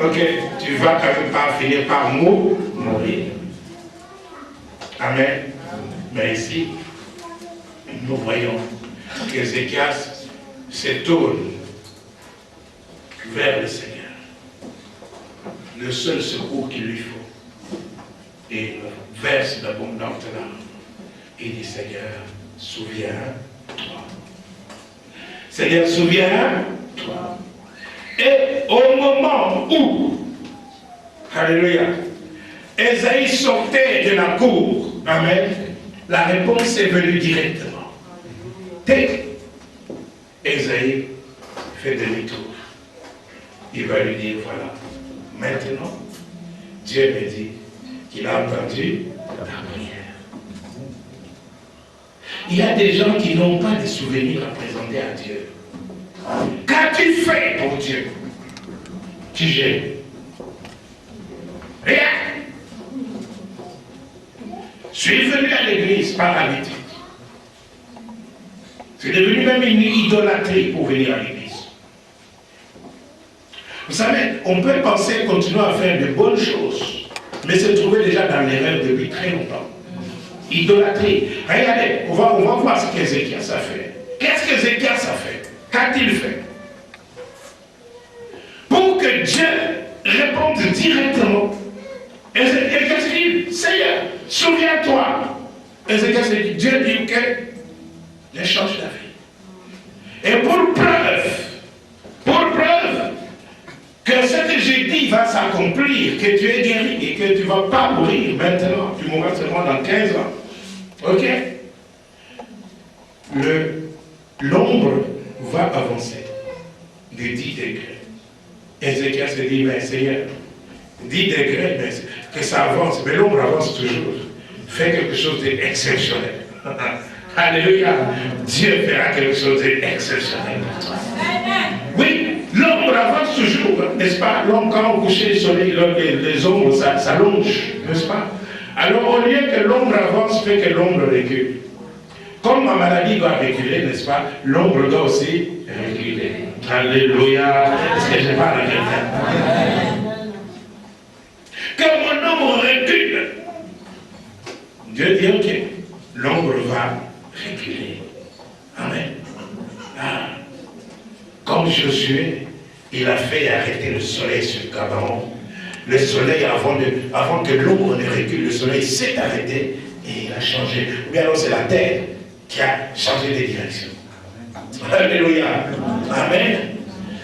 Ok, tu vas quand même pas finir par mourir. Amen. Mais ici, nous voyons qu'Ézéchias se tourne vers le Seigneur. Le seul secours qu'il lui faut. Et verse l'abondante larme. Il dit, Seigneur, souviens-toi. Seigneur, souviens-toi. Et au moment où, alléluia, Ésaïe sortait de la cour, amen, la réponse est venue directement. Ésaïe fait demi-tour. Il va lui dire, voilà, maintenant, Dieu me dit qu'il a entendu ta prière. Il y a des gens qui n'ont pas de souvenirs à présenter à Dieu. Qu'as-tu fait pour Dieu? Tu gères. Rien. Je suis venu à l'église par habitude. C'est devenu même une idolâtrie pour venir à l'église. Vous savez, on peut penser continuer à faire de bonnes choses, mais se trouver déjà dans l'erreur depuis très longtemps. Idolâtrie. Regardez, on va voir ce qu'Ézéchias a fait. Qu'est-ce qu'Ézéchias a fait? Qu'a-t-il fait? Pour que Dieu réponde directement, Ézéchias dit, Seigneur, souviens-toi. Ézéchias dit, Dieu dit que je change d'avis. Et pour preuve que ce que j'ai dit va s'accomplir, que tu es guéri et que tu ne vas pas mourir maintenant, tu mourras seulement dans 15 ans. Ok? L'ombre va avancer de 10 degrés. Ézéchias se dit, mais Seigneur, 10 degrés, mais que ça avance, mais l'ombre avance toujours. Fais quelque chose d'exceptionnel. Alléluia. Dieu fera quelque chose d'exceptionnel. Oui, l'ombre avance toujours, n'est-ce pas? L'ombre, quand on couche le soleil, les ombres, ça longe, n'est-ce pas? Alors, au lieu que l'ombre avance, fait que l'ombre recule. Comme ma maladie doit reculer, n'est-ce pas? L'ombre doit aussi reculer. Alléluia. Est-ce que je parle à quelqu'un? Que mon ombre recule. Dieu dit, ok, l'ombre va reculer. Amen. Ah. Comme Josué, il a fait arrêter le soleil sur Gabaon. Le soleil, avant que l'ombre ne recule, le soleil s'est arrêté et il a changé. Mais alors c'est la terre qui a changé de direction. Alléluia. Amen.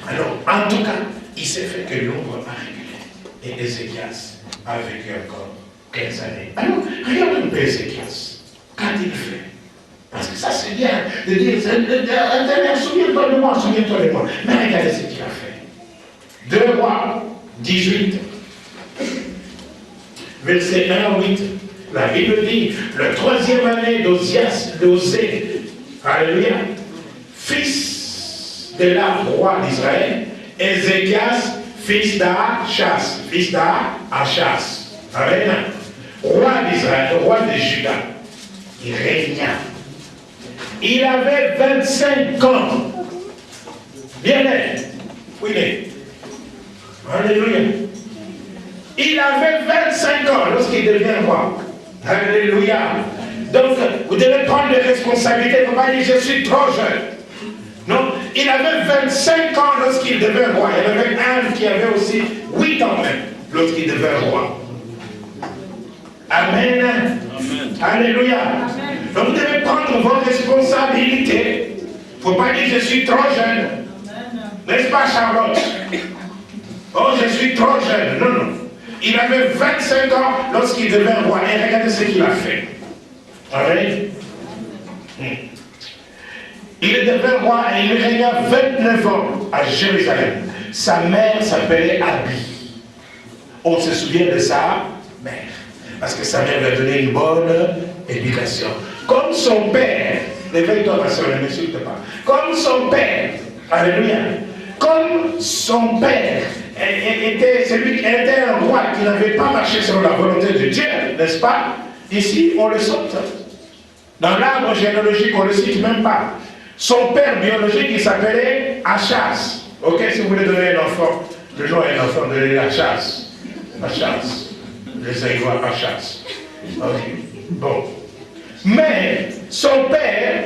Alors, en tout cas, il s'est fait que l'ombre a reculé. Et Ézéchias a vécu encore 15 années. Alors, regarde un peu Ézéchias. Qu'a-t-il fait? Parce que ça c'est bien de dire, souviens-toi de moi, souviens-toi de moi. Mais regardez ce qu'il a fait. 2 Rois 18, verset 1 à 8. La Bible dit, le 3e année d'Osée, alléluia, fils de la roi d'Israël, Ézéchias, fils d'Achas, Amen. Roi d'Israël, roi de Juda. Il régna. Il avait 25 ans. Bien net. Oui, mais. Alléluia. Il avait 25 ans lorsqu'il devient roi. Alléluia. Donc, vous devez prendre des responsabilités. Il ne faut pas dire je suis trop jeune. Non, il avait 25 ans lorsqu'il devint roi. Il y avait un qui avait aussi 8 ans même lorsqu'il devint roi. Amen. Amen. Alléluia. Amen. Donc vous devez prendre vos responsabilités. Il ne faut pas dire je suis trop jeune. N'est-ce pas, Charlotte? Oh, je suis trop jeune. Non, non. Il avait 25 ans lorsqu'il devint roi. Et regardez ce qu'il a fait. Amen. Il devint roi et il régna 29 ans à Jérusalem. Sa mère s'appelait Abi. On se souvient de sa mère. Parce que sa mère lui a donné une bonne éducation. Comme son père, réveille-toi ma soeur, ne m'insulte pas. Comme son père, alléluia, comme son père elle était un roi qui n'avait pas marché selon la volonté de Dieu, n'est-ce pas? Ici, on le saute. Dans l'arbre généalogique, on ne le cite même pas. Son père biologique, il s'appelait Achaz. Ok, si vous voulez donner un enfant, le nom à un enfant, donnez Achaz. Achaz. Les Aïvois Achaz. Ok, bon. Mais son père,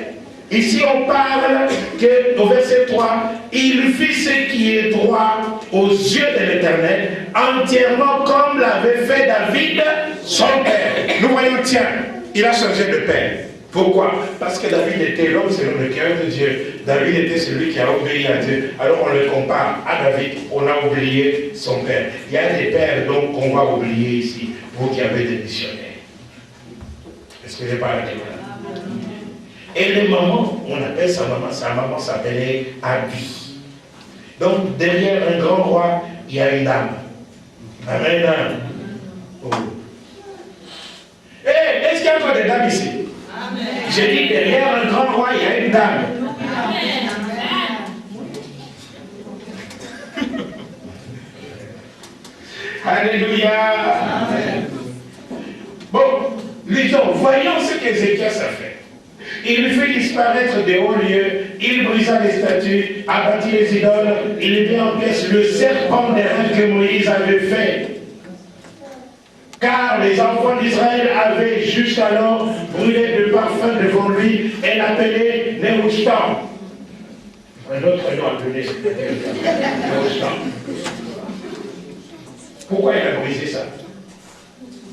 ici on parle qu'au verset 3, il fit ce qui est droit aux yeux de l'Éternel, entièrement comme l'avait fait David, son père. Nous voyons, tiens, il a changé de père. Pourquoi? Parce que David était l'homme selon le cœur de Dieu. David était celui qui a obéi à Dieu. Alors on le compare à David, on a oublié son père. Il y a des pères donc qu'on va oublier ici, vous qui avez des missionnaires. Est-ce que j'ai pas la témoin? Et les mamans, on appelle sa maman s'appelait Abi. Donc derrière un grand roi, il y a une dame. Amen. Oh. Hey, est-ce qu'il y a encore des dames ici? Amen. J'ai dit derrière un grand roi, il y a une dame. Amen. Alléluia. Amen. Bon, lisons, voyons ce qu'Ézéchias a fait. Il fit disparaître des hauts lieux, il brisa les statues, abattit les idoles, il mit en pièces le serpent d'airain que Moïse avait fait. Car les enfants d'Israël avaient jusqu'alors brûlé de parfum devant lui et l'appelaient Néhushtan. Un autre nom appelé Néhushtan. Pourquoi il a brisé ça?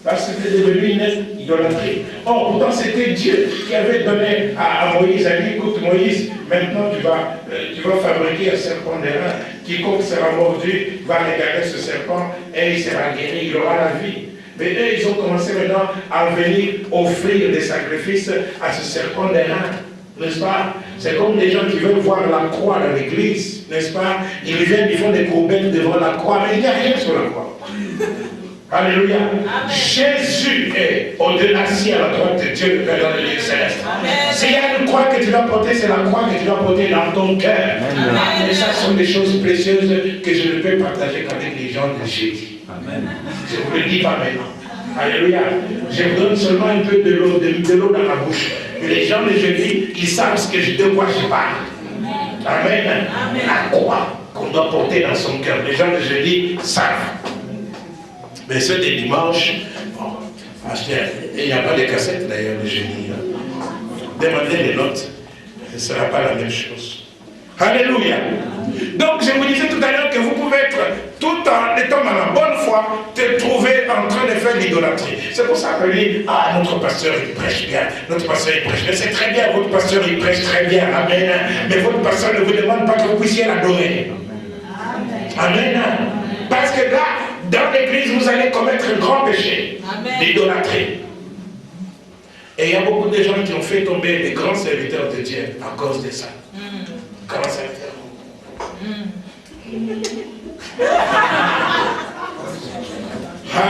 Parce que c'était devenu une idolâtrie. Or, pourtant, c'était Dieu qui avait donné à Moïse, a dit, écoute Moïse, maintenant tu vas fabriquer un serpent d'airain. Quiconque sera mordu va regarder ce serpent et il sera guéri, il aura la vie. Mais eux, ils ont commencé maintenant à venir offrir des sacrifices à ce serpent d'airain. N'est-ce pas? C'est comme des gens qui veulent voir la croix dans l'église, n'est-ce pas? Ils viennent, ils font des courbettes devant la croix, mais il n'y a rien sur la croix. Alléluia. Amen. Jésus est au-delà ci à la droite de Dieu, le Père dans les lieux célestes. S'il y a une croix que tu dois porter, c'est la croix que tu dois porter dans ton cœur. Et ça sont des choses précieuses que je ne peux partager qu'avec les gens de Jésus. Amen. Je ne vous le dis pas maintenant. Alléluia. Je vous donne seulement un peu de l'eau dans la bouche. Mais les gens de Jésus, ils savent de quoi je parle. Amen. Amen. La croix qu'on doit porter dans son cœur. Les gens de Jésus savent. Mais ceux des dimanches, bon, il n'y a pas de cassette d'ailleurs de génie. Demandez les notes, ce ne sera pas la même chose. Alléluia. Donc je vous disais tout à l'heure que vous pouvez être, tout en étant dans la bonne foi, te trouver en train de faire l'idolâtrie. C'est pour ça que lui, notre pasteur il prêche bien, notre pasteur il prêche bien. C'est très bien, votre pasteur il prêche très bien, amen. Mais votre pasteur ne vous demande pas que vous puissiez l'adorer. Amen. Parce que là, dans l'église, vous allez commettre un grand péché d'idolâtrie. Et il y a beaucoup de gens qui ont fait tomber les grands serviteurs de Dieu à cause de ça. Grands serviteurs.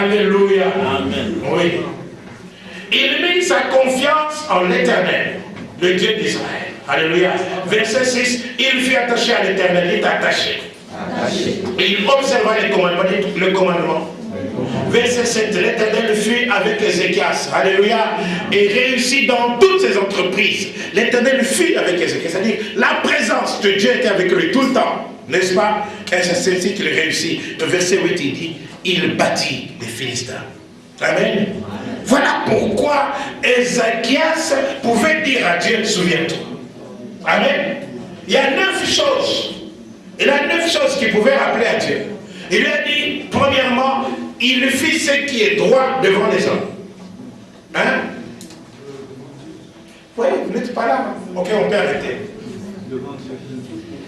Alléluia. Amen. Oui. Il mit sa confiance en l'Éternel, le Dieu d'Israël. Alléluia. Verset 6, il fut attaché à l'Éternel, il est attaché. Et il observa le commandement. verset 7, l'Éternel fut avec Ézéchias, alléluia, et réussit dans toutes ses entreprises. L'Éternel fut avec Ézéchias, c'est-à-dire la présence de Dieu était avec lui tout le temps, n'est-ce pas? Et c'est ainsi qu'il réussit. Le verset 8, il dit, il bâtit les Philistins. Amen. Voilà pourquoi Ézéchias pouvait dire à Dieu, souviens-toi. Amen. Il y a 9 choses. Il a 9 choses qu'il pouvait rappeler à Dieu. Il lui a dit, premièrement, il fit ce qui est droit devant les hommes. Hein? Oui, vous n'êtes pas là. Ok, on peut arrêter.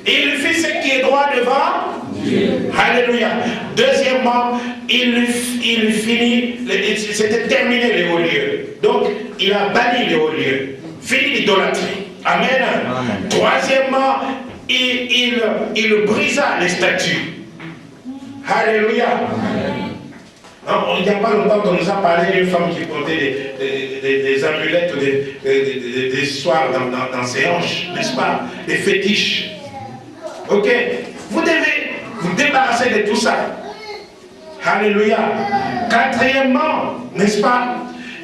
Il fit ce qui est droit devant Dieu. Alléluia. Deuxièmement, il finit, c'était terminé les hauts lieux. Donc, il a banni les hauts lieux. Fini l'idolâtrie. Amen. Amen. Troisièmement, il brisa les statues. Alléluia. Il n'y a pas longtemps qu'on nous a parlé d'une femme qui portait des amulettes ou des histoires dans ses hanches, n'est-ce pas? Des fétiches. Ok. Vous devez vous débarrasser de tout ça. Alléluia. Quatrièmement, n'est-ce pas?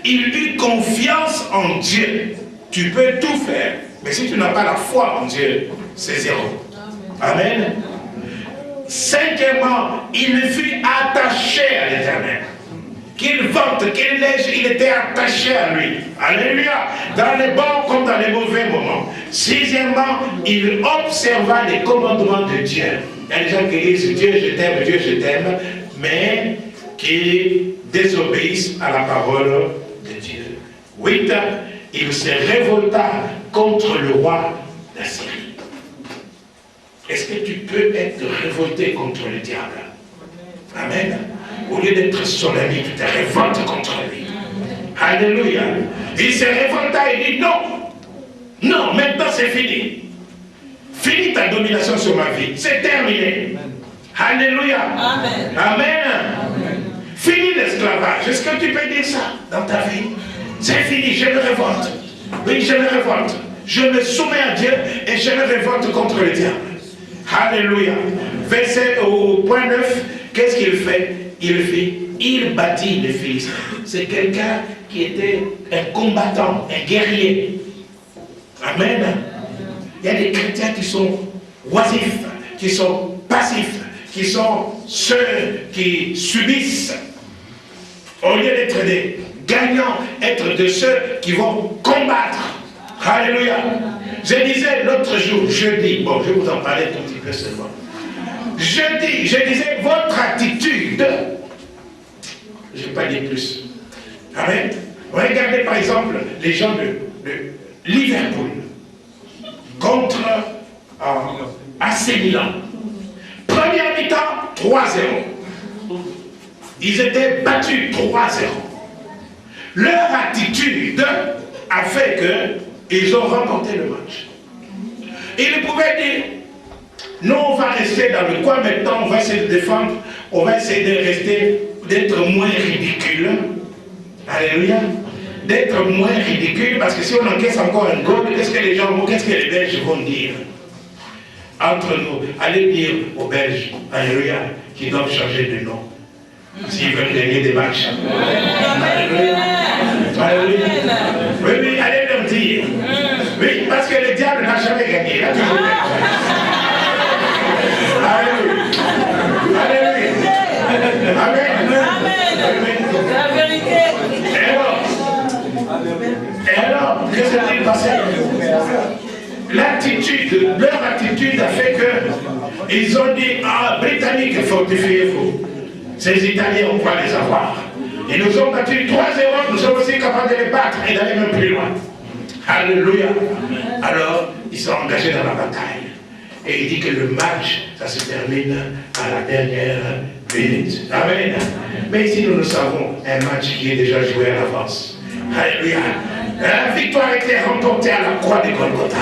Il eut confiance en Dieu. Tu peux tout faire, mais si tu n'as pas la foi en Dieu, c'est zéro. Amen. Cinquièmement, il fut attaché à l'Éternel. Qu'il vente, qu'il neige, il était attaché à lui. Alléluia. Dans les bons comme dans les mauvais moments. Sixièmement, il observa les commandements de Dieu. Il y a des gens qui disent Dieu je t'aime, mais qui désobéissent à la parole de Dieu. 8. Il se révolta contre le roi d'Assyrie. Est-ce que tu peux être révolté contre le diable? Amen. Au lieu d'être son ami, tu te révoltes contre lui. Alléluia. Il se révolta et dit non. Non, maintenant c'est fini. Fini ta domination sur ma vie. C'est terminé. Alléluia. Amen. Amen. Amen. Fini l'esclavage. Est-ce que tu peux dire ça dans ta vie? C'est fini, je me révolte. Oui, je me révolte. Je me soumets à Dieu et je me révolte contre le diable. Alléluia. Verset au point 9, qu'est-ce qu'il fait? Il bâtit les Philistins. C'est quelqu'un qui était un combattant, un guerrier. Amen. Il y a des chrétiens qui sont oisifs, qui sont passifs, qui sont ceux qui subissent. Au lieu d'être des gagnants, être de ceux qui vont combattre. Alléluia. Je disais l'autre jour, jeudi, bon, je vais vous en parler un petit peu seulement. Je disais, votre attitude, je ne vais pas dire plus. Amen. Regardez par exemple les gens de Liverpool contre AC Milan. Première mi-temps, 3-0. Ils étaient battus 3-0. Leur attitude a fait qu'ils ont remporté le match. Ils pouvaient dire, nous on va rester dans le coin maintenant, on va essayer de défendre, on va essayer de rester, d'être moins ridicule. Alléluia. D'être moins ridicule, parce que si on encaisse encore un goal, qu'est-ce que les gens vont, qu'est-ce que les Belges vont dire? Entre nous, allez dire aux Belges, alléluia, qu'ils doivent changer de nom. S'ils veulent gagner des matchs. Alléluia. Alléluia. Oui, oui, allez leur dire. Oui, parce que le diable n'a jamais gagné. Il a toujours gagné. Alléluia. Alléluia. Amen. La vérité. Et alors, qu'est-ce qui s'est passé? Leur attitude a fait que ils ont dit, ah, Britanniques, fortifiez-vous. Ces Italiens, on va les avoir. Ils nous ont battus 3-0, nous sommes aussi capables de les battre et d'aller même plus loin. Alléluia. Alors, ils sont engagés dans la bataille. Et il dit que le match, ça se termine à la dernière minute. Amen. Mais ici, nous savons un match qui est déjà joué à l'avance. Alléluia. La victoire a été remportée à la croix de Golgotha,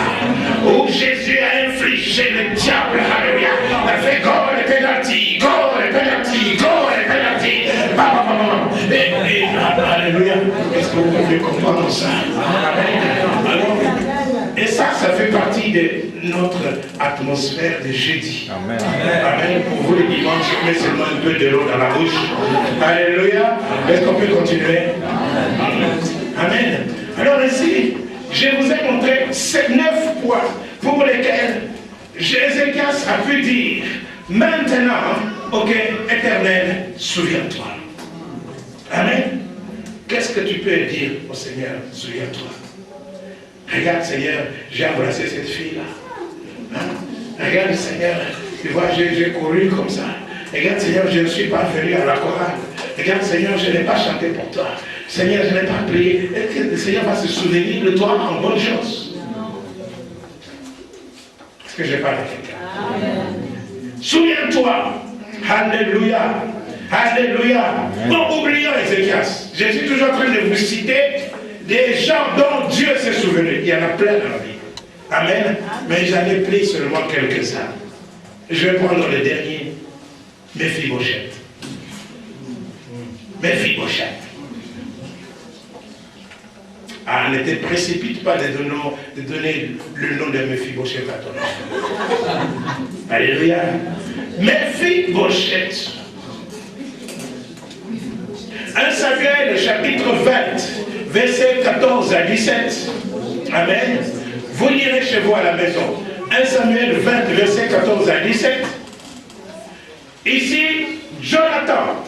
où Jésus a infligé le diable. Alléluia. Il a fait goal et penalty, goal et penalty, goal et penalty. Alléluia. Est-ce que vous pouvez comprendre ça? Amen. Alors, et ça fait partie de notre atmosphère de jeudi. Amen. Amen. Pour vous les dimanches, mais seulement un peu de l'eau dans la bouche. Alléluia. Est-ce qu'on peut continuer? Amen. Alors ici, je vous ai montré ces 9 points pour lesquels Ézéchias a pu dire, maintenant, ok, Éternel, souviens-toi. Amen. Qu'est-ce que tu peux dire au Seigneur? Souviens-toi. Regarde, Seigneur, j'ai embrassé cette fille-là. Hein? Regarde, Seigneur, tu vois, j'ai couru comme ça. Regarde, Seigneur, je ne suis pas venu à la chorale. Regarde, Seigneur, je n'ai pas chanté pour toi. Seigneur, je n'ai pas prié. Est-ce que le Seigneur va se souvenir de toi en bonne chose? Est-ce que je parle à quelqu'un? Souviens-toi. Alléluia. Alléluia. Bon, oublions Ézéchias. Je suis toujours en train de vous citer des gens dont Dieu s'est souvenu. Il y en a plein dans la vie. Amen. Mais j'en ai pris seulement quelques-uns. Je vais prendre le dernier. Méphibosheth. Méphibosheth. Ah, ne te précipite pas de donner le nom de Méphibosheth à ton enfant. Alléluia. Méphibosheth. 1 Samuel, chapitre 20, versets 14 à 17. Amen. Vous lirez chez vous à la maison. 1 Samuel 20, versets 14 à 17. Ici, Jonathan.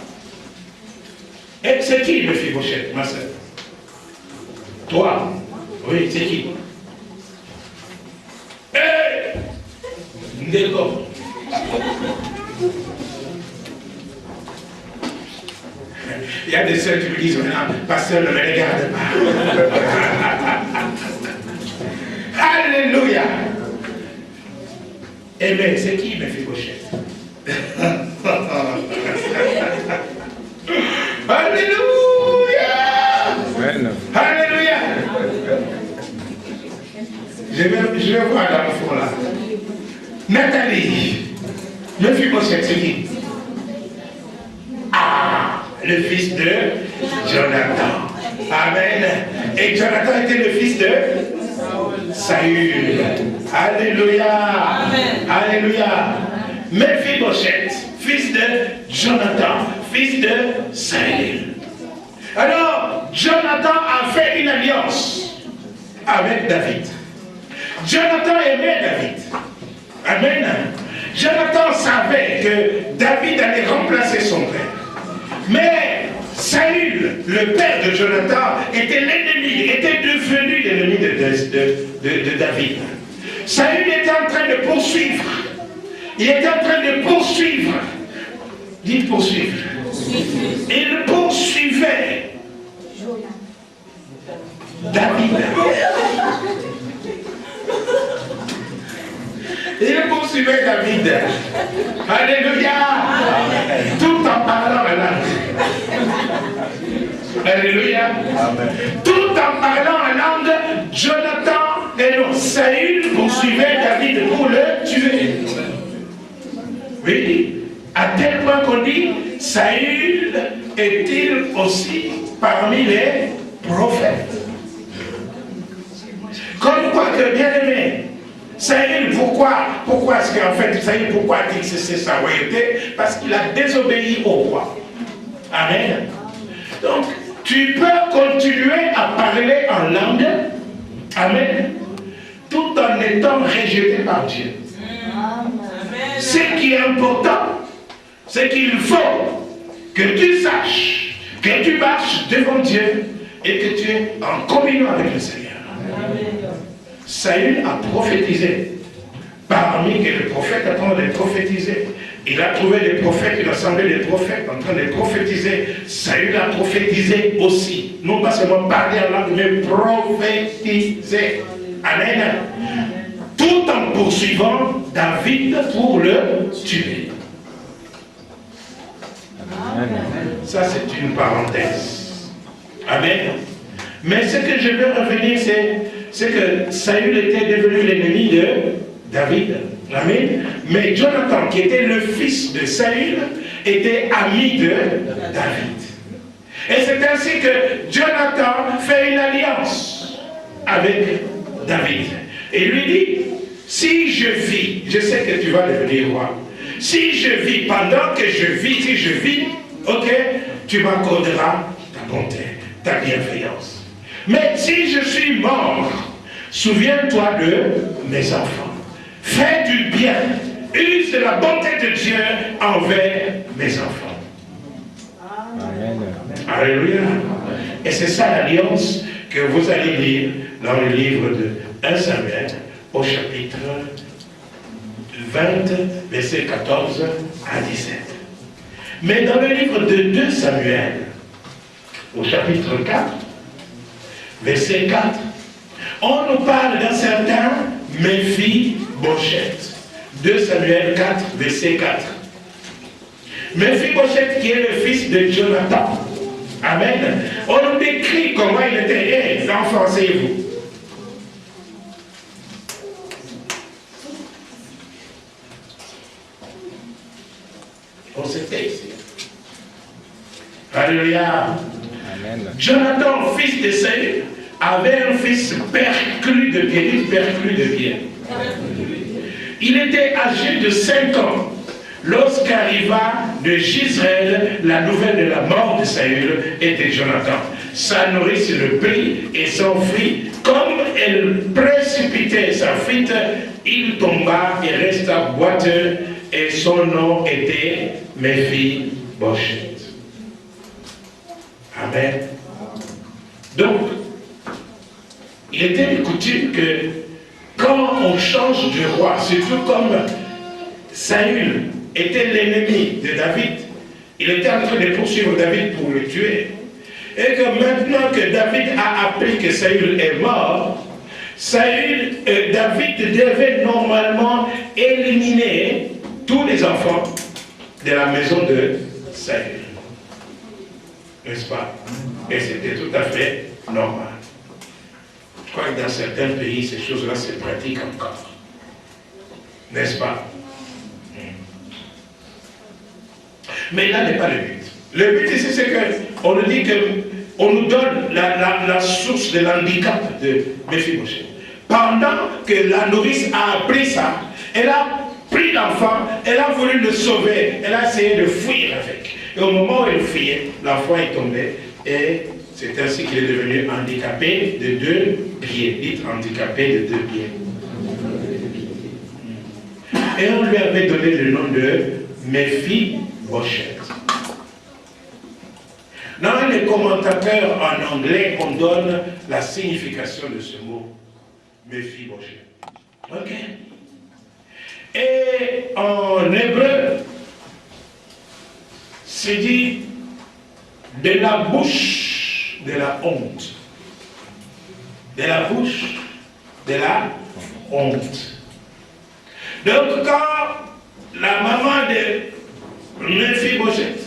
Et c'est qui Méphibosheth, ma soeur? Toi? Oui, c'est qui? D'accord. Il y a des sœurs qui me disent maintenant, pasteur, ne me regarde pas. Alléluia. Eh bien, c'est qui Méphibosheth? Alléluia. Alléluia. Je vais voir dans le fond là. Nathalie. Méphibosheth, c'est qui? Ah, le fils de Jonathan. Amen. Et Jonathan était le fils de Saül. Alléluia. Amen. Alléluia. Méphibosheth, fils de Jonathan, fils de Saül. Alors, Jonathan a fait une alliance avec David. Jonathan aimait David. Amen. Jonathan savait que David allait remplacer son père. Mais Saül, le père de Jonathan, était l'ennemi, était devenu l'ennemi de David. Saül était en train de poursuivre. Il était en train de poursuivre. Dites poursuivre. Il poursuivait David. Il poursuivait David. Alléluia. Tout en parlant en langue. Alléluia. Tout en parlant en langue, Jonathan et non, Saül poursuivait David pour le tuer. Oui. À tel point qu'on dit, Saül est-il aussi parmi les prophètes. Comme quoi que bien aimé, Saül, pourquoi est-ce qu'en fait, Saül, pourquoi a-t-il cessé sa royauté? Parce qu'il a désobéi au roi. Amen. Donc, tu peux continuer à parler en langue, amen, tout en étant rejeté par Dieu. Amen. Ce qui est important, c'est qu'il faut que tu saches que tu marches devant Dieu et que tu es en communion avec le Seigneur. Amen. Saül a prophétisé. Parmi que les prophètes attendent de prophétiser. Il a trouvé des prophètes, il a semblé des prophètes en train de prophétiser. Saül a prophétisé aussi. Non pas seulement parler en langue, mais prophétiser. Amen. Tout en poursuivant David pour le tuer. Amen. Ça, c'est une parenthèse. Amen. Mais ce que je veux revenir, c'est que Saül était devenu l'ennemi de David. Amen. Mais Jonathan, qui était le fils de Saül, était ami de David. Et c'est ainsi que Jonathan fait une alliance avec David. Et lui dit, si je vis, je sais que tu vas devenir roi. Si je vis, pendant que je vis, si je vis, ok, tu m'accorderas ta bonté, ta bienveillance. Mais si je suis mort, souviens-toi de mes enfants. Fais du bien. Use de la bonté de Dieu envers mes enfants. Amen. Alléluia. Et c'est ça l'alliance que vous allez lire dans le livre de 1 Samuel au chapitre 20, verset 14 à 17. Mais dans le livre de 2 Samuel, au chapitre 4, verset 4, on nous parle d'un certain Méphi-Bosheth. 2 Samuel 4, verset 4. Méphi-Bosheth qui est le fils de Jonathan. Amen. On nous décrit comment il était. Enfants, asseyez-vous. On s'était ici. Alléluia. Amen. Jonathan, fils de Saül, avait un fils perclus de pied. Perclus de pied. Il était âgé de 5 ans lorsqu'arriva de Gisraël la nouvelle de la mort de Saül et de Jonathan. Sa nourrice le prit et s'enfuit. Comme elle précipitait sa fuite, il tomba et resta boiteux, et son nom était Méphi-Bosheth. Amen. Donc, il était de coutume que quand on change de roi, surtout comme Saül était l'ennemi de David, il était en train de poursuivre David pour le tuer. Et que maintenant que David a appris que Saül est mort, David devait normalement éliminer tous les enfants de la maison de Saül. N'est-ce pas? Et c'était tout à fait normal. Je crois que dans certains pays, ces choses-là se pratiquent encore. N'est-ce pas? Mais là n'est pas le but. Le but ici, c'est qu'on nous dit qu'on nous donne la source de l'handicap de Méphi-Bosheth. Pendant que la nourrice a appris ça, elle a pris l'enfant, elle a voulu le sauver, elle a essayé de fuir avec. Et au moment où elle fuyait, l'enfant est tombé et c'est ainsi qu'il est devenu handicapé de 2 pieds. Dites handicapé de 2 pieds. Et on lui avait donné le nom de Méphi-Bosheth. Dans les commentateurs en anglais, on donne la signification de ce mot, Méphi-Bosheth. Ok. Et en hébreu, c'est dit de la bouche de la honte. De la bouche de la honte. Donc quand la maman de Méphi-Bosheth,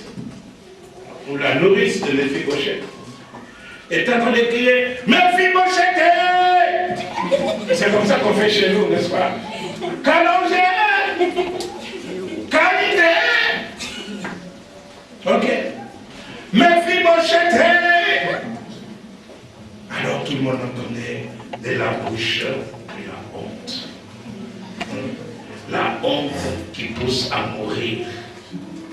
ou la nourrice de Méphi-Bosheth, est en train de crier Méphi-Bosheth! C'est comme ça qu'on fait chez nous, n'est-ce pas? Calongé! Qualité! Ok. Méphi-Bosheth! Alors tout le monde entendait de la bouche de la honte. La honte qui pousse à mourir.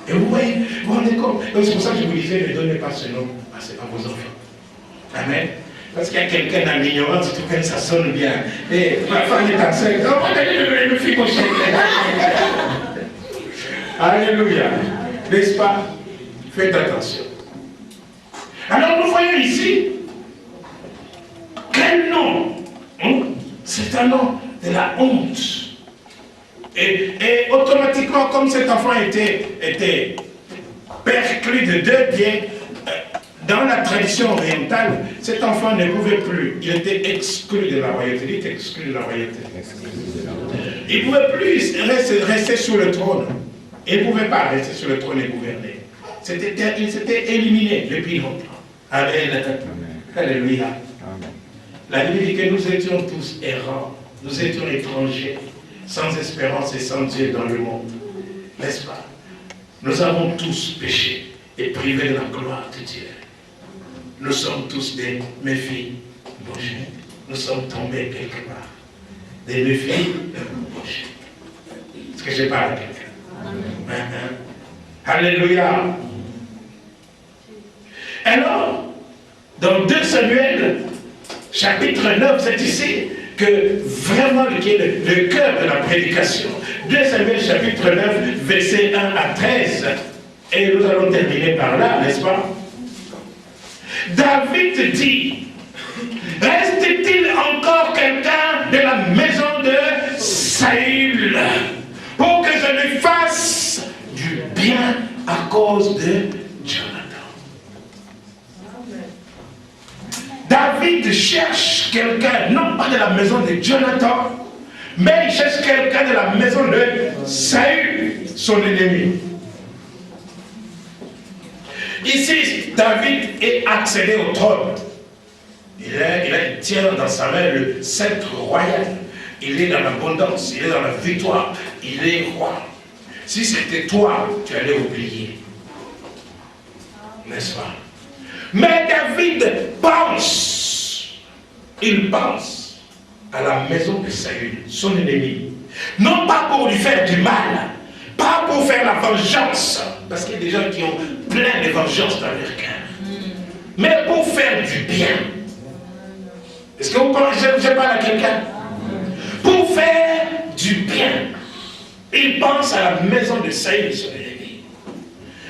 Et vous voyez, vous rendez compte. C'est pour ça que je vous disais, ne donnez pas ce nom à vos enfants. Amen. Parce qu'il y a quelqu'un dans l'ignorance, tout comme ça sonne bien. Et ma femme est enceinte. Oh, regardez le Méphi-Bosheth. Alléluia. N'est-ce pas? Faites attention. Alors nous voyons ici, quel nom? C'est un nom de la honte. Et automatiquement, comme cet enfant était perclus de 2 pieds, dans la tradition orientale, cet enfant ne pouvait plus. Il était exclu de la royauté. Il était exclu de la royauté. Il ne pouvait plus rester sur le trône. Il ne pouvait pas rester sur le trône et gouverner. Il s'était éliminé depuis longtemps. Amen. Alléluia. La Bible dit que nous étions tous errants. Nous étions étrangers, sans espérance et sans Dieu dans le monde. N'est-ce pas? Nous avons tous péché et privé de la gloire de Dieu. Nous sommes tous des Méphi-Bosheth. Nous sommes tombés quelque part. des 2 filles. Est-ce que je parle à quelqu'un? Alléluia. Alors, dans 2 Samuel, chapitre 9, c'est ici que vraiment qui est le cœur de la prédication. 2 Samuel, chapitre 9, versets 1 à 13. Et nous allons terminer par là, n'est-ce pas? David dit, reste-t-il encore quelqu'un de la maison de Saül pour que je lui fasse du bien à cause de Jonathan? David cherche quelqu'un, non pas de la maison de Jonathan, mais il cherche quelqu'un de la maison de Saül, son ennemi. Ici, David est accédé au trône. Il tient dans sa main le sceptre royal. Il est dans l'abondance, il est dans la victoire, il est roi. Si c'était toi, tu allais oublier. N'est-ce pas? Mais David pense, il pense à la maison de Saül, son ennemi. Non pas pour lui faire du mal, pas pour faire la vengeance, parce qu'il y a des gens qui ont plein de vengeance dans leur cœur, mais pour faire du bien. Est-ce que vous pensez que je parle à quelqu'un? Pour faire du bien. Il pense à la maison de Saül, son ennemi.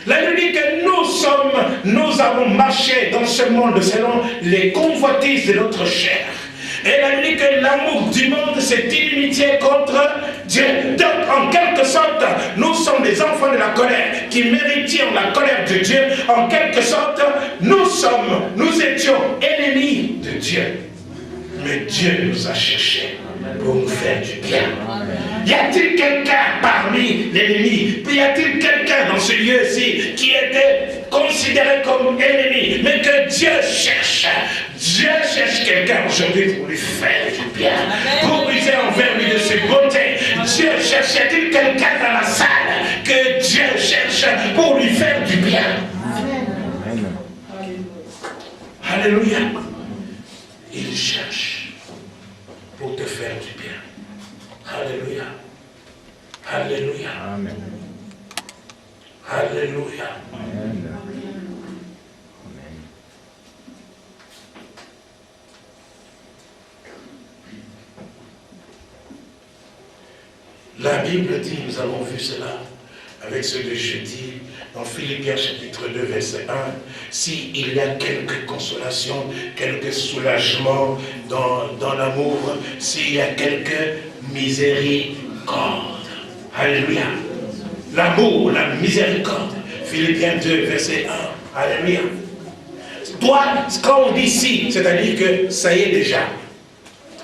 La Bible dit que nous avons marché dans ce monde selon les convoitises de notre chair. Et la Bible dit que l'amour du monde, c'est inimitié contre Dieu. Donc, en quelque sorte, nous sommes des enfants de la colère, qui méritions la colère de Dieu. En quelque sorte, nous étions ennemis de Dieu. Mais Dieu nous a cherchés pour nous faire du bien. Y a-t-il quelqu'un parmi l'ennemi? Y a-t-il quelqu'un dans ce lieu-ci qui était considéré comme ennemi, mais que Dieu cherche? Dieu cherche quelqu'un aujourd'hui pour lui faire du bien, pour user envers lui de ses beautés. Dieu cherche, y a-t-il quelqu'un dans la salle que Dieu cherche pour lui faire du bien? Amen. Alléluia. Il cherche pour te faire du bien. Alléluia. Alléluia. Amen. Alléluia. Amen. La Bible dit, nous avons vu cela avec ce de jeudi, dans Philippiens chapitre 2, verset 1, s'il y a quelque consolation, quelque soulagement dans l'amour, s'il y a quelque miséricorde. Alléluia. L'amour, la miséricorde. Philippiens 2, verset 1. Alléluia. Toi, quand on dit si, c'est-à-dire que ça y est déjà.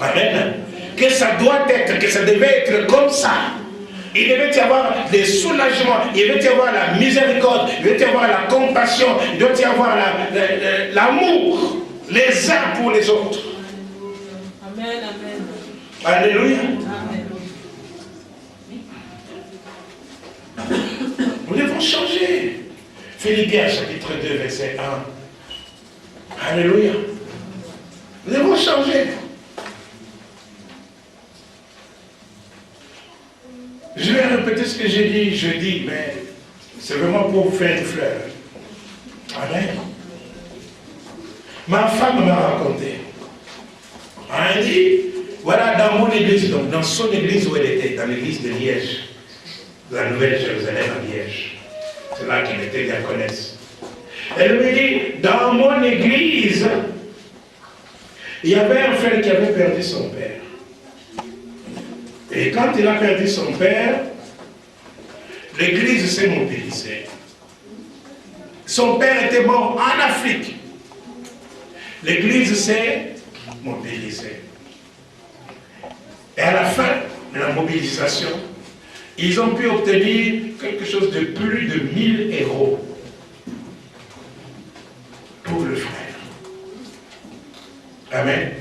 Amen. Que ça doit être, que ça devait être comme ça. Il devait y avoir des soulagements, il devait y avoir la miséricorde, il devait y avoir la compassion, il devait y avoir l'amour, les uns pour les autres. Amen, amen. Alléluia. Amen. Nous devons changer. Philippiens chapitre 2, verset 1. Alléluia. Nous devons changer. Je vais répéter ce que j'ai dit jeudi, mais c'est vraiment pour vous faire une fleur. Amen. Ma femme m'a raconté. Elle dit, voilà, dans mon église, donc dans son église où elle était, dans l'église de Liège, de la Nouvelle-Jérusalem à Liège. C'est là qu'elle était diaconesse. Elle me dit, dans mon église, il y avait un frère qui avait perdu son père. Et quand il a perdu son père, l'église s'est mobilisée. Son père était mort en Afrique. L'église s'est mobilisée. Et à la fin de la mobilisation, ils ont pu obtenir quelque chose de plus de 1000 € pour le frère. Amen.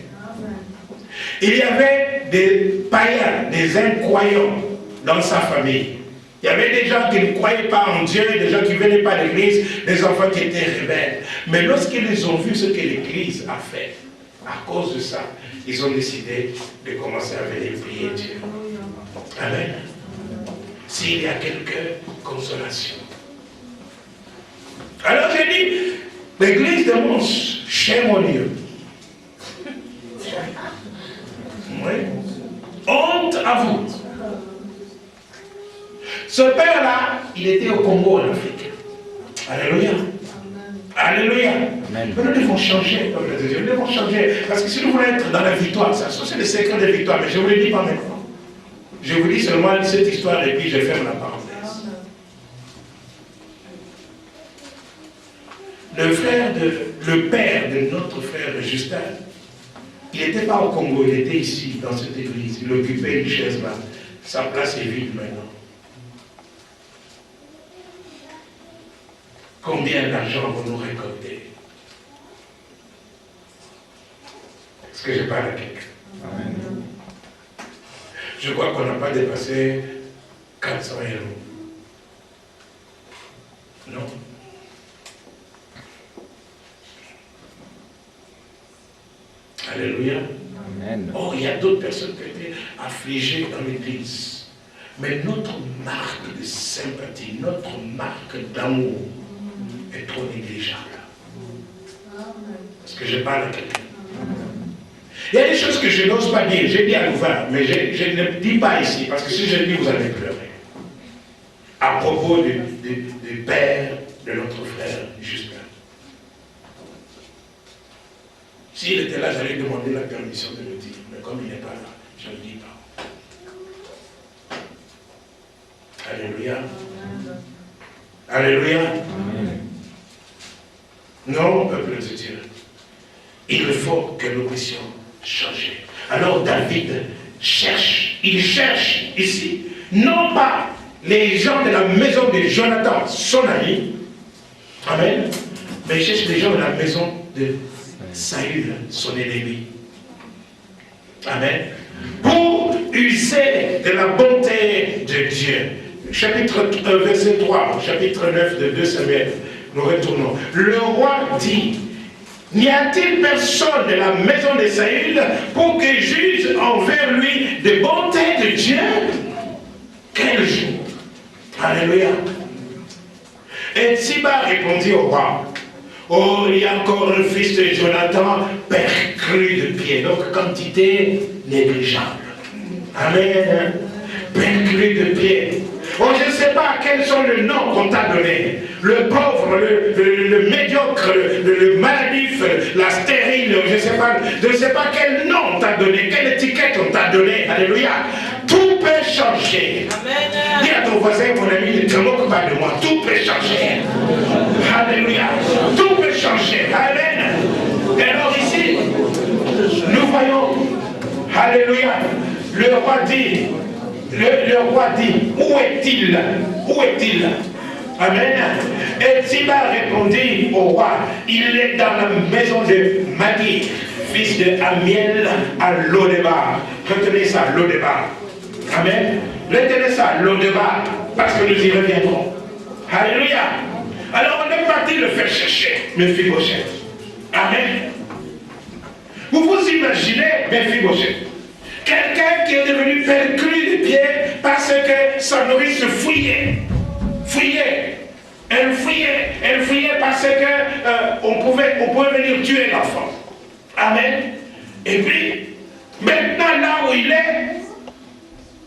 Il y avait des païens, des incroyants dans sa famille. Il y avait des gens qui ne croyaient pas en Dieu, des gens qui ne venaient pas à l'église, des enfants qui étaient rebelles. Mais lorsqu'ils ont vu ce que l'église a fait, À cause de ça, ils ont décidé de commencer à venir prier Dieu. Amen. S'il y a quelque consolation. Alors j'ai dit, l'église de Mons, chez mon Dieu. Oui. Honte à vous. Ce père-là, il était au Congo, en Afrique. Alléluia. Alléluia. Amen. Mais nous devons changer, nous devons changer. Parce que si nous voulons être dans la victoire, ça c'est le secret de la victoire, mais je ne vous le dis pas maintenant. Je vous dis seulement cette histoire et puis je ferme la parenthèse. Le père de notre frère Justin, il n'était pas au Congo, il était ici, dans cette église. Il occupait une chaise là. Sa place est vide maintenant. Combien d'argent vont-nous récolter? Est-ce que je parle à quelqu'un? Amen. Je crois qu'on n'a pas dépassé 400 €. Non. Alléluia. Amen. Oh, il y a d'autres personnes qui ont été affligées dans l'église. Mais notre marque de sympathie, notre marque d'amour est trop négligeable. Parce que je parle à quelqu'un. Il y a des choses que je n'ose pas dire. J'ai dit à l'ouvert, mais je ne dis pas ici, parce que si je le dis, vous allez pleurer. À propos du père de notre frère Justin. S'il était là, j'allais demander la permission de le dire. Mais comme il n'est pas là, je ne le dis pas. Alléluia. Alléluia. Amen. Non, peuple de Dieu. Il faut que nous puissions changer. Alors David cherche, il cherche ici, non pas les gens de la maison de Jonathan, son ami, amen, mais il cherche les gens de la maison de Saül, son ennemi. Amen. Pour user de la bonté de Dieu. Chapitre verset 3, chapitre 9 de 2 Samuel, nous retournons. Le roi dit, n'y a-t-il personne de la maison de Saül pour que juge envers lui de bonté de Dieu? Quel jour? Alléluia. Et Siba répondit au roi, oh, il y a encore un fils de Jonathan, perclus de pied, donc quantité négligeable. Amen. Perclus de pied. Oh, je ne sais pas quels sont les noms qu'on t'a donné. Le pauvre, le médiocre, le maladif, la stérile, je ne sais pas quel nom on t'a donné, quelle étiquette on t'a donné. Alléluia. Tout peut changer. Amen. Dis à ton voisin, mon ami, ne te moque pas de moi. Tout peut changer. Alléluia. Tout peut changer. Amen. Et alors ici, nous voyons, alléluia, le roi dit, où est-il? Où est-il? Amen. Et Siba répondit au roi, il est dans la maison de Madi, fils de Amiel à Lodébar. Retenez ça, Lodébar. Amen. Retenez ça, Lodébar, parce que nous y reviendrons. Alléluia. Alors on est parti le faire chercher, Mephibosheth. Amen. Vous vous imaginez Mephibosheth, quelqu'un qui est devenu perclus de pied parce que sa nourrice fouillait. Elle fouillait parce que on pouvait venir tuer l'enfant. Amen. Et puis, maintenant là où il est,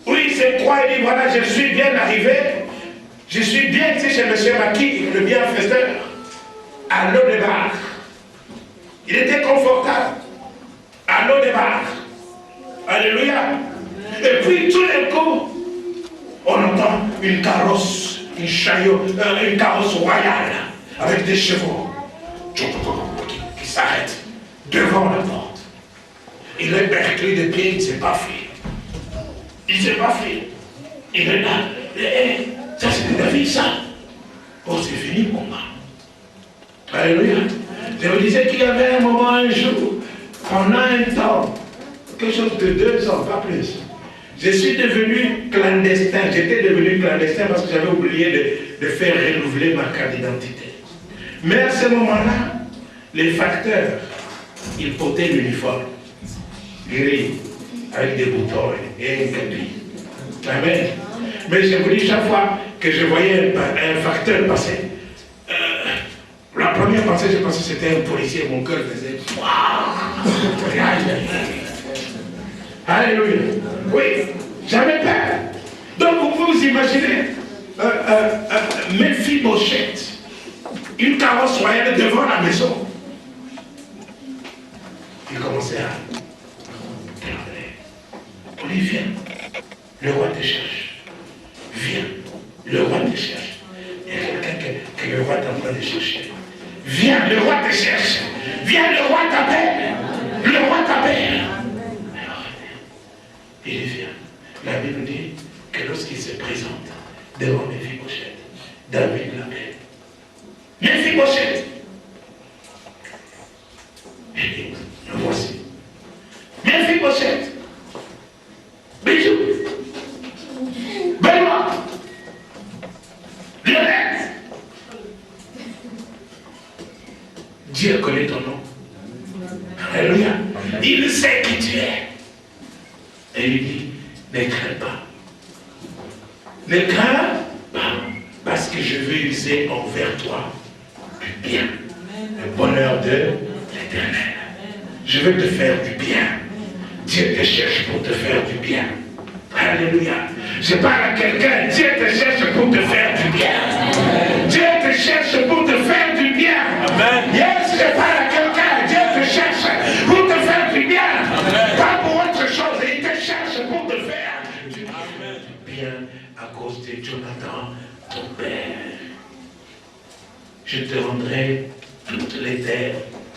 où il se croit, il dit voilà, je suis bien arrivé, je suis bien ici chez M. Maki, le bienfaiteur, à Lodébar. Il était confortable à Lodébar. Alléluia. Et puis tout d'un coup, on entend une carrosse, une carrosse royale avec des chevaux qui s'arrêtent devant la porte. Il est perclus de pied, il ne s'est pas fait. Il est là. Ça c'est David, ça. Oh, c'est fini pour moi. Alléluia. Je vous disais qu'il y avait un moment, un jour, pendant un temps, quelque chose de 2 ans, pas plus. Je suis devenu clandestin. J'étais devenu clandestin parce que j'avais oublié de faire renouveler ma carte d'identité. Mais à ce moment-là, les facteurs il portait l'uniforme. Gris, avec des boutons et un capi. Amen. Mais je vous dis, chaque fois que je voyais un facteur passer, la première pensée, je pensais que c'était un policier, mon cœur faisait waouh! Alléluia. Oui, j'avais peur. Donc vous vous imaginez Mephibosheth, une carrosse royale devant la maison. Il commençait à pleurer. On dit, viens, le roi te cherche. Viens, le roi te cherche. Il y a quelqu'un que le roi est en train de chercher. Viens, le roi te cherche. Viens, le roi t'appelle. Le roi t'appelle. Il vient. La Bible dit que lorsqu'il se présente devant Mephibosheth, David l'appelle. Mephibosheth. Il dit, le voici. Mephibosheth. Bijou. Benoît. Violette. Dieu connaît ton nom. Alléluia. Il sait qui tu es. Et il dit, ne crains pas. Ne crains pas, parce que je vais user envers toi du bien. Le bonheur de l'Éternel. Je vais te faire du bien. Dieu te cherche pour te faire du bien. Alléluia. Je parle à quelqu'un, Dieu te cherche pour te faire du bien. Dieu te cherche pour te faire du bien. Amen. Yes, je parle à quelqu'un, Dieu te cherche pour te faire du bien. Amen. Pas pour autre chose, il te cherche pour te faire du bien. Amen. Du bien à cause de Jonathan, ton père. Je te rendrai toutes les terres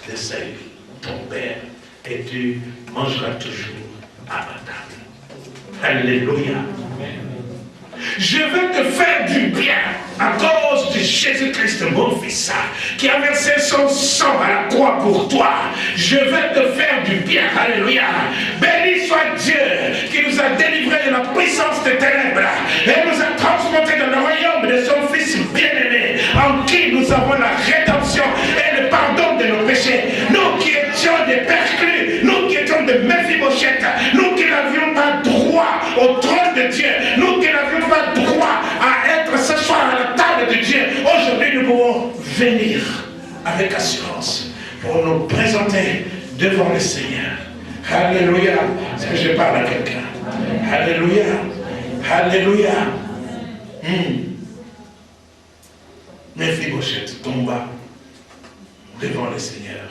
de Saül, ton père, et tu mangeras toujours à ma table. Alléluia. Je vais te faire du bien à cause de Jésus-Christ, mon fils, qui a versé son sang à la croix pour toi. Je vais te faire du bien. Alléluia. Béni soit Dieu qui nous a délivrés de la puissance des ténèbres et nous a transportés dans le royaume de son Fils bien-aimé, en qui nous avons la rédemption et le pardon de nos péchés. Nous qui étions des perclus, nous qui étions des Mephibosheth, nous qui n'avions pas droit au trône de Dieu, nous qui n'avions pas droit à être ce soir à la table de Dieu, aujourd'hui nous pouvons venir avec assurance pour nous présenter devant le Seigneur. Alléluia. Est-ce que je parle à quelqu'un? Alléluia. Alléluia. Mephibosheth tomba devant le Seigneur,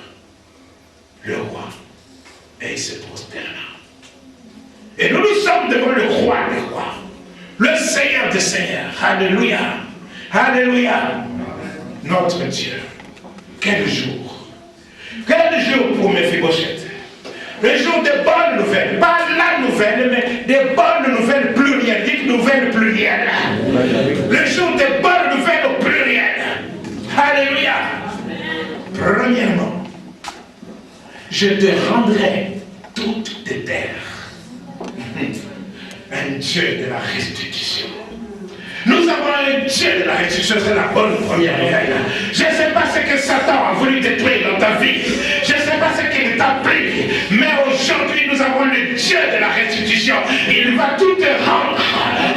le roi, et il se prosterna. Et nous sommes devant le roi des rois, le Seigneur des seigneurs. Alléluia. Alléluia. Notre Dieu. Quel jour. Quel jour pour Mephibosheth. Le jour des bonnes nouvelles. Pas la nouvelle, mais des bonnes nouvelles plurielles. Dites nouvelles plurielles. Le jour des bonnes nouvelles au pluriel. Alléluia. Premièrement, je te rendrai toutes tes terres. Un Dieu de la restitution. Nous avons un Dieu de la restitution, c'est la bonne première nouvelle. Je ne sais pas ce que Satan a voulu détruire dans ta vie. Je ne sais pas ce qu'il t'a pris. Mais aujourd'hui, nous avons le Dieu de la restitution. Il va tout te rendre.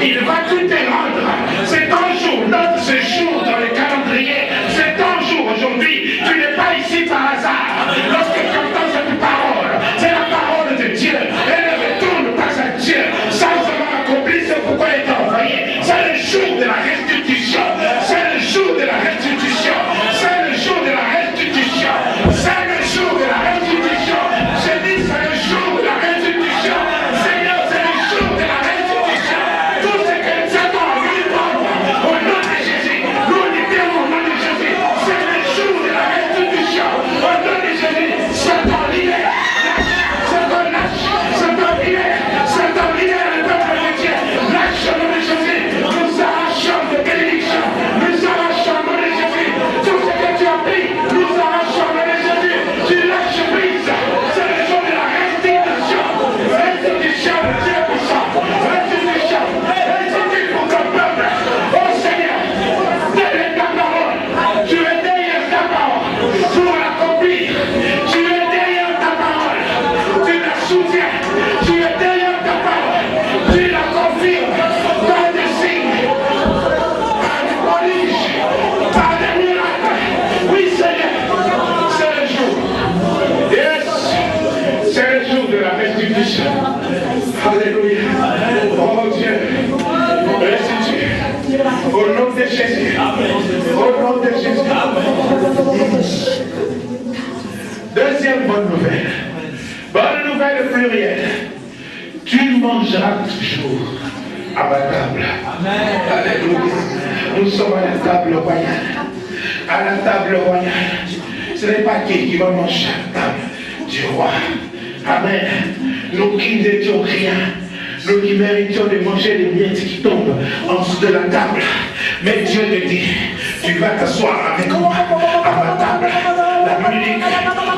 Il va tout te rendre. C'est ton jour, notre séjour dans le calendrier. C'est ton jour aujourd'hui. Tu n'es pas ici par hasard. Lorsque tu entends cette parole, c'est la parole de Dieu. Elle ne retourne pas à Dieu sans avoir accompli ce pourquoi elle t'a envoyé. C'est le jour de la restitution. C'est le jour de la restitution. C'est le jour de la restitution. C'est le jour de la restitution. Je dis c'est le jour de la restitution. Seigneur, c'est le jour de la restitution. Tout ce que Satan de Jésus. Au nom de Jésus. Deuxième bonne nouvelle. Bonne nouvelle plurielle. Tu mangeras toujours à ma table. Alléluia. Nous sommes à la table royale. À la table royale. Ce n'est pas qui va manger à la table du roi. Amen. Nous qui n'étions rien. Nous qui méritions de manger les miettes qui tombent en dessous de la table. Mais Dieu te dit, tu vas t'asseoir avec moi à ma table. La Bible dit,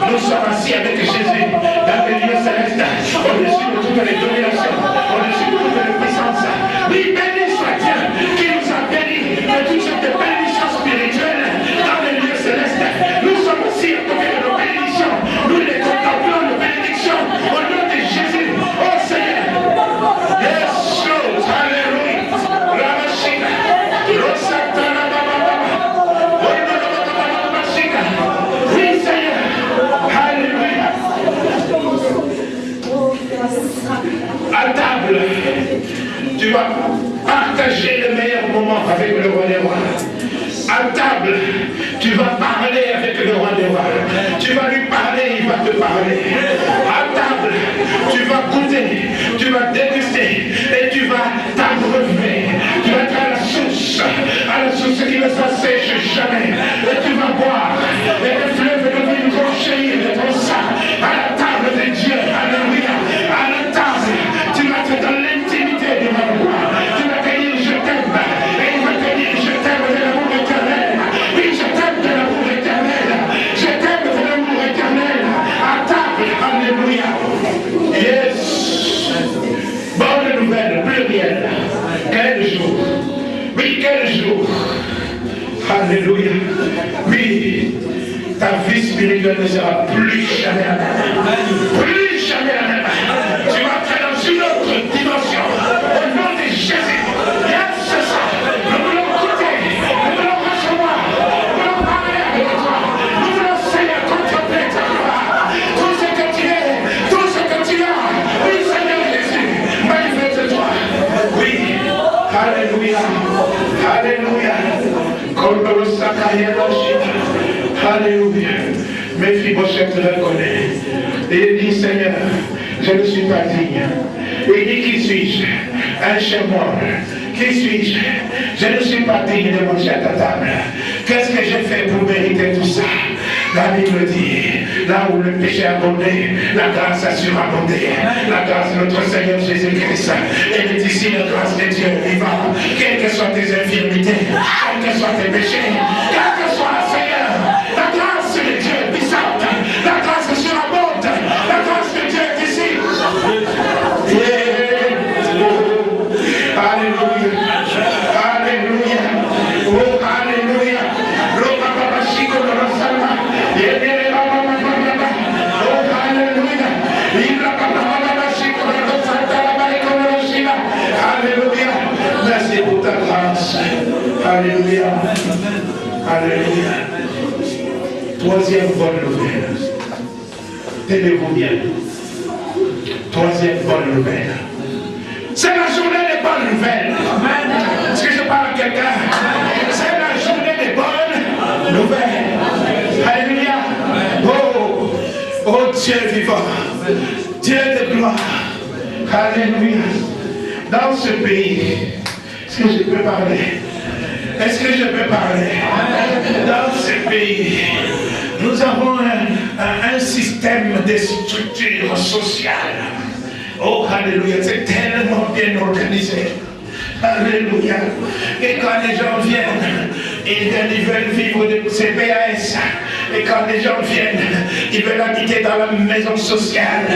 nous sommes assis avec Jésus dans les lieux célestes, au-dessus de toutes les dominations, au-dessus de toutes les puissances. Oui, béni soit Dieu qui nous a bénis de toutes sortes de bénédictions spirituelles dans les lieux célestes. Nous sommes assis à côté de nos bénédictions. Nous les contemplons, nos bénédictions, au nom de Jésus. Oh Seigneur. Yes, Lord. Alléluia. Ramashina. Rosatana Baba. Oui, Seigneur. Alléluia. À table, tu vas partager le meilleur moment avec le roi des rois. À table, tu vas parler avec le roi des rois. Tu vas lui parler, il va te parler. À table, tu vas goûter, tu vas déguster et tu vas t'abreuver. Tu vas être à la source qui ne s'assèche jamais. Et tu vas boire. Et le fleuve de vie vont jaillir de ton sang. À la table de Dieu, alléluia. À la table, tu vas être dans l'intimité de ma voix. Tu vas te dire je t'aime. Et il va te dire je t'aime de l'amour éternel. Oui, je t'aime de l'amour éternel. Je t'aime de l'amour éternel. À table, alléluia. Yes. Bonne nouvelle, pluriel. Quel jour. Oui, quel jour. Alléluia. Oui, ta vie spirituelle ne sera plus jamais la même. Plus jamais la même. Tu vas entrer dans une autre dimension. Au nom de Jésus. Yes, c'est ça. Nous voulons goûter. Nous voulons recevoir. Nous voulons parler avec toi. Nous voulons, Seigneur, contempler ta gloire. Tout ce que tu es, tout ce que tu as. Oui, Seigneur Jésus. Manifeste-toi. Oui. Alléluia. Alléluia. Alléluia. Mephibosheth reconnaît. Et il dit, Seigneur, je ne suis pas digne. Il dit, qui suis-je? Un chef mort. Qui suis-je? Je ne suis pas digne de manger à ta table. Qu'est-ce que j'ai fait pour mériter tout ça? La Bible dit, là où le péché a abondé, la grâce a surabondé. La grâce de notre Seigneur Jésus-Christ. Elle est ici, la grâce de Dieu vivant. Quelles que soient tes infirmités, quels que soient tes péchés, quel que soit, Seigneur, la grâce de Dieu est puissante. La grâce surabonde. La grâce de Dieu est ici. Alléluia. Alléluia. Oh, alléluia. Alléluia. Merci pour ta grâce. Alléluia. Alléluia. Troisième bonne nouvelle. Tenez-vous bien. Troisième bonne nouvelle. C'est la journée des bonnes nouvelles. Est-ce que je parle à quelqu'un? C'est la journée des bonnes nouvelles. Alléluia. Oh, oh Dieu vivant. Dieu de gloire. Alléluia. Dans ce pays, est-ce que je peux parler? Est-ce que je peux parler? Dans ce pays, nous avons un système de structure sociale. Oh, alléluia, c'est tellement bien organisé. Alléluia. Et quand les gens viennent, ils veulent vivre de CPAS. Et quand les gens viennent, ils veulent habiter dans la maison sociale.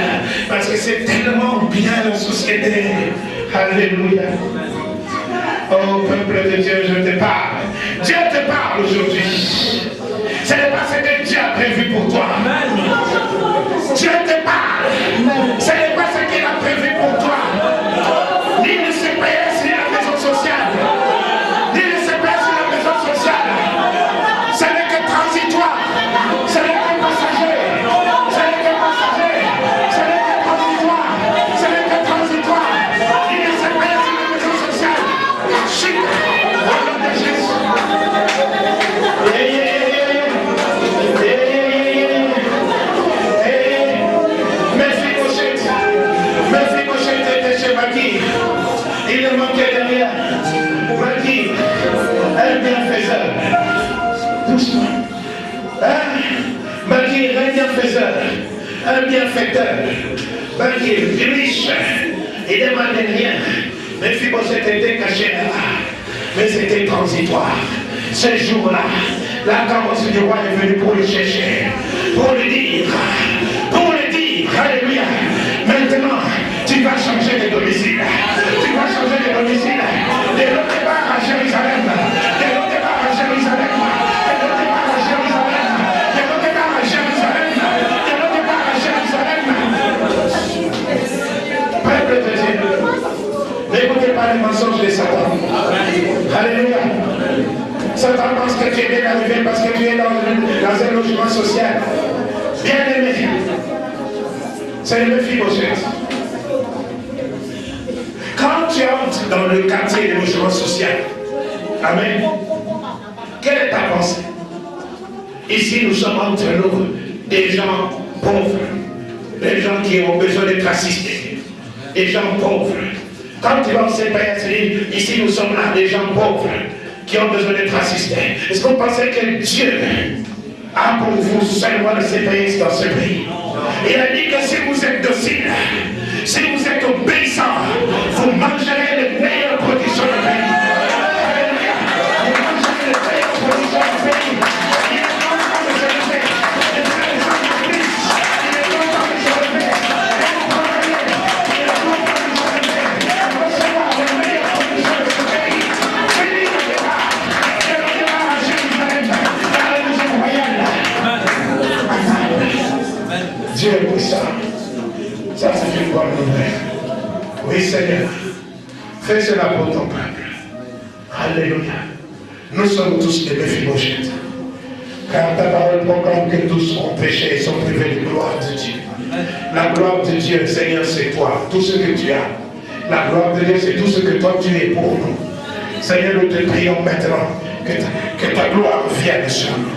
Parce que c'est tellement bien la société. Alléluia. Oh, peuple de Dieu, je te parle. Dieu te parle aujourd'hui. Ce n'est pas ce que Dieu a prévu pour toi. Dieu te parle. Ce n'est pas ce qu'il a prévu pour toi. Ni le CPS, ni la maison sociale. Ni le CPS, ni la maison sociale. Ce n'est que transitoire. Ce n'est que passager. Ce n'est que passager. Ce n'est que transitoire. Ce n'est que transitoire. Ni le CPS, ni la maison sociale. Chut. Au nom de Jésus. Doucement. Malgré un bienfaiseur, un bienfaiteur, malgré riche, il ne demandait rien. Mais Mephibosheth était caché là, mais c'était transitoire. Ce jour-là, la carrosse du roi est venue pour le chercher, pour lui dire, alléluia, maintenant, tu vas changer de domicile. Tu vas changer de domicile. De l'autre départ à Jérusalem. De l'autre départ à Jérusalem. De l'autre départ à Jérusalem. De l'autre départ à Jérusalem. De l'autre départ à Jérusalem. Peuple de Dieu, n'écoutez pas les mensonges de Satan. Alléluia. Satan pense que tu es bien arrivé parce que tu es dans un logement social. Bien aimé. C'est le Mephibosheth. Quand tu entres dans le quartier de logement social, amen, quelle est ta pensée? Ici, nous sommes entre nous des gens pauvres, des gens qui ont besoin d'être assistés, des gens pauvres. Quand tu vas au CPS, ici, nous sommes là, des gens pauvres qui ont besoin d'être assistés. Est-ce que vous pensez que Dieu a pour vous seulement le CPS dans ce pays? Il a dit que si vous êtes docile, si vous êtes obéissant, vous mangerez les meilleures productions du pays. Alléluia. Vous mangerez les meilleures productions du pays. Il est content de se lever. Il est content de se lever. Il est content de se lever. Il est content de se lever. Recevoir les meilleures productions de ce pays. Fini le départ. Et le départ à Jérusalem, dans la maison royale. Dieu est puissant. Ça, c'est une bonne nouvelle. Oui, Seigneur. Fais cela pour ton peuple. Alléluia. Nous sommes tous des Mephibosheth. Car ta parole proclame que tous ont péché et sont privés de gloire de Dieu. La gloire de Dieu, Seigneur, c'est toi. Tout ce que tu as. La gloire de Dieu, c'est tout ce que toi tu es pour nous. Seigneur, nous te prions maintenant que ta gloire vienne sur nous.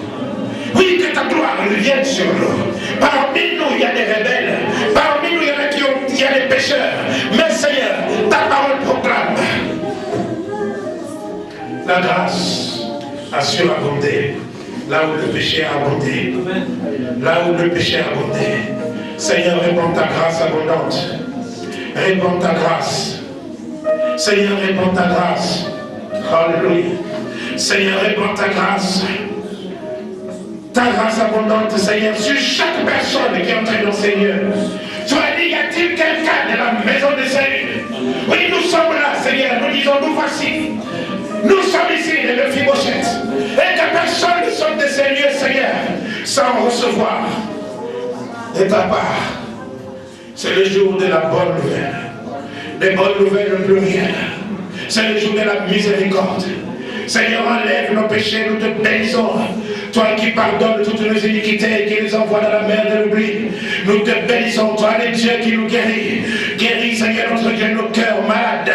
Oui, que ta gloire vienne sur nous. Parmi nous, il y a des rebelles. Parmi nous, il y a des pécheurs. Mais Seigneur, ta parole proclame la grâce a surabondé. Là où le péché a abondé. Là où le péché a abondé. Seigneur, répands ta grâce abondante. Répands ta grâce. Seigneur, répands ta grâce. Alléluia. Seigneur, répands ta grâce. Ta grâce abondante, Seigneur, sur chaque personne qui est entrée dans Seigneur. Tu as dit, y a-t-il quelqu'un de la maison de Saül? Oui, nous sommes là, Seigneur. Nous disons, nous voici. Nous sommes ici, les Mephibosheth. Et que personne ne sorte de ces lieux, Seigneur, sans recevoir de ta part. C'est le jour de la bonne nouvelle. Les bonnes nouvelles au pluriel. C'est le jour de la miséricorde. Seigneur, enlève nos péchés, nous te bénissons. Toi qui pardonnes toutes nos iniquités et qui les envoie dans la mer de l'oubli. Nous te bénissons, toi le Dieu qui nous guérit. Guéris, Seigneur, notre Dieu, nos cœurs malades.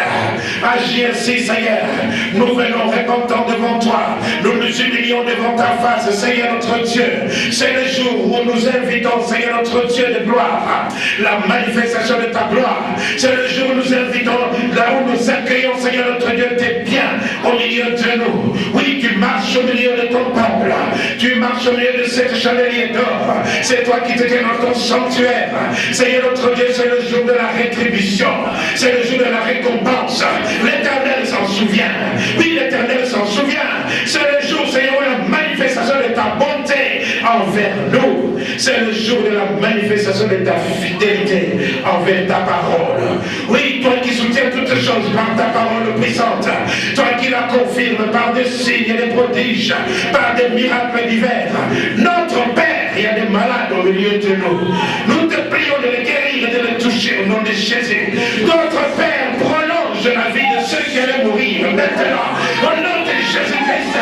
Agis ainsi, Seigneur. Nous venons répentants devant toi. Nous nous humilions devant ta face, Seigneur, notre Dieu. C'est le jour où nous invitons, Seigneur, notre Dieu de gloire, la manifestation de ta gloire. C'est le jour où nous invitons, là où nous accueillons, Seigneur, notre Dieu, tes biens au milieu de nous. Oui, tu marches au milieu de ton peuple. Tu marches au milieu de cette chandelier d'or. C'est toi qui te tiens dans ton sanctuaire. Seigneur notre Dieu, c'est le jour de la rétribution. C'est le jour de la récompense. L'Éternel s'en souvient. Oui, l'Éternel s'en souvient. C'est le jour, Seigneur, où la manifestation de ta bonté envers nous. C'est le jour de la manifestation de ta fidélité envers ta parole. Oui, toi qui soutiens toutes choses par ta parole puissante. Toi qui la confirmes par des signes et des prodiges, par des miracles divers. Notre Père, il y a des malades au milieu de nous. Nous te prions de les guérir et de les toucher au nom de Jésus. Notre Père, prolonge la vie de ceux qui allaient mourir maintenant. Au nom de Jésus-Christ.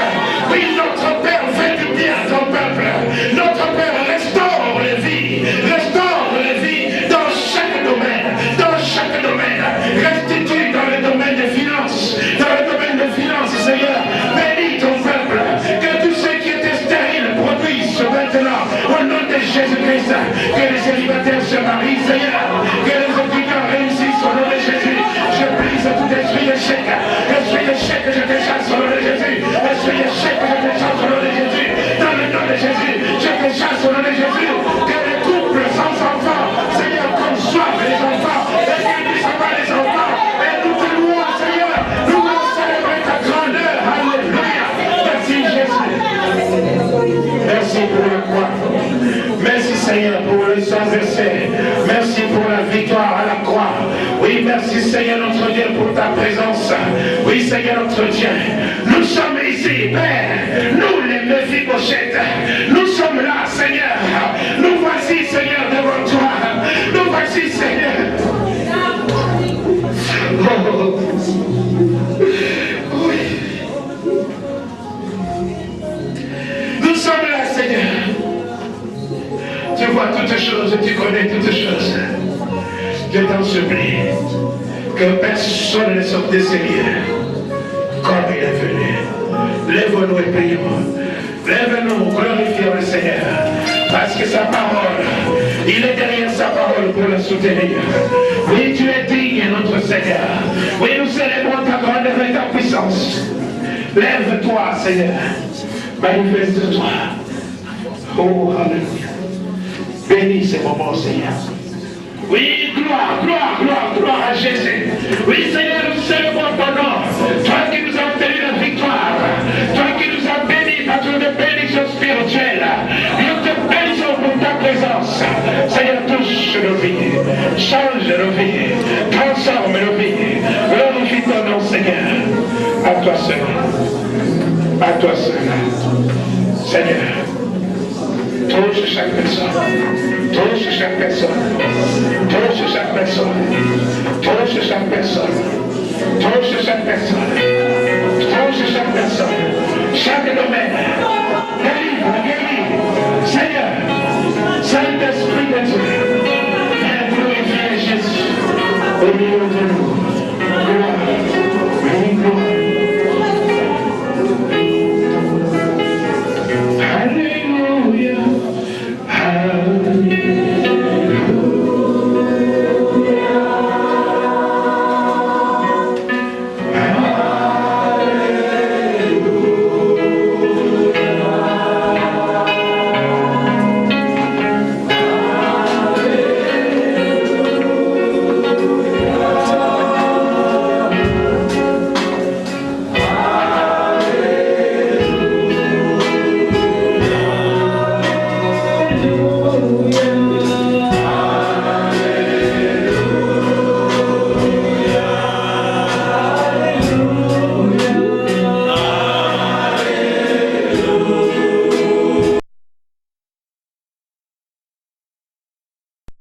Oui, notre Père, fais du bien à ton peuple. Notre Père, restaure les vies. Restaure les vies dans chaque domaine. Dans chaque domaine. Restitue dans le domaine des finances. Dans le domaine des finances, Seigneur. Bénis ton peuple. Que tous ceux qui étaient stériles produisent maintenant. Au nom de Jésus-Christ. Que les célibataires se marient, Seigneur. Que les étudiants réussissent au nom de Jésus. Je brise tout esprit d'échec. Esprit d'échec, je te chasse au nom de Jésus. Esprit d'échec, je te chasse au nom de Jésus. blessés. Merci pour la victoire à la croix. Oui, merci Seigneur notre Dieu pour ta présence. Oui, Seigneur notre Dieu. Nous sommes ici, Père. Nous, les Méphibosheth. Nous sommes là, Seigneur. Nous voici, Seigneur, devant toi. Nous voici, Seigneur. Oh. Oui. Nous sommes là, Seigneur. Tu vois toutes choses, tu connais toutes choses. Je t'en supplie que personne ne sorte de ces lieux comme il est venu. Lève-nous et prions. Lève-nous, glorifions le Seigneur. Parce que sa parole, il est derrière sa parole pour la soutenir. Oui, tu es digne, notre Seigneur. Oui, nous célébrons ta grandeur et ta puissance. Lève-toi, Seigneur. Manifeste-toi. Oh, alléluia. Bénis ces moments, Seigneur. Oui, gloire, gloire, gloire, gloire à Jésus. Oui, Seigneur, nous célébrons ton nom. Toi qui nous as obtenu la victoire. Toi qui nous as bénis par ton bénédiction spirituelle. Nous te bénissons pour ta présence. Seigneur, touche nos vies. Change nos vies. Transforme nos vies. Glorifie ton nom, Seigneur. À toi seul. À toi seul. Seigneur. Touche chaque personne. Touche chaque personne. Touche chaque personne. Touche chaque personne. Touche chaque personne.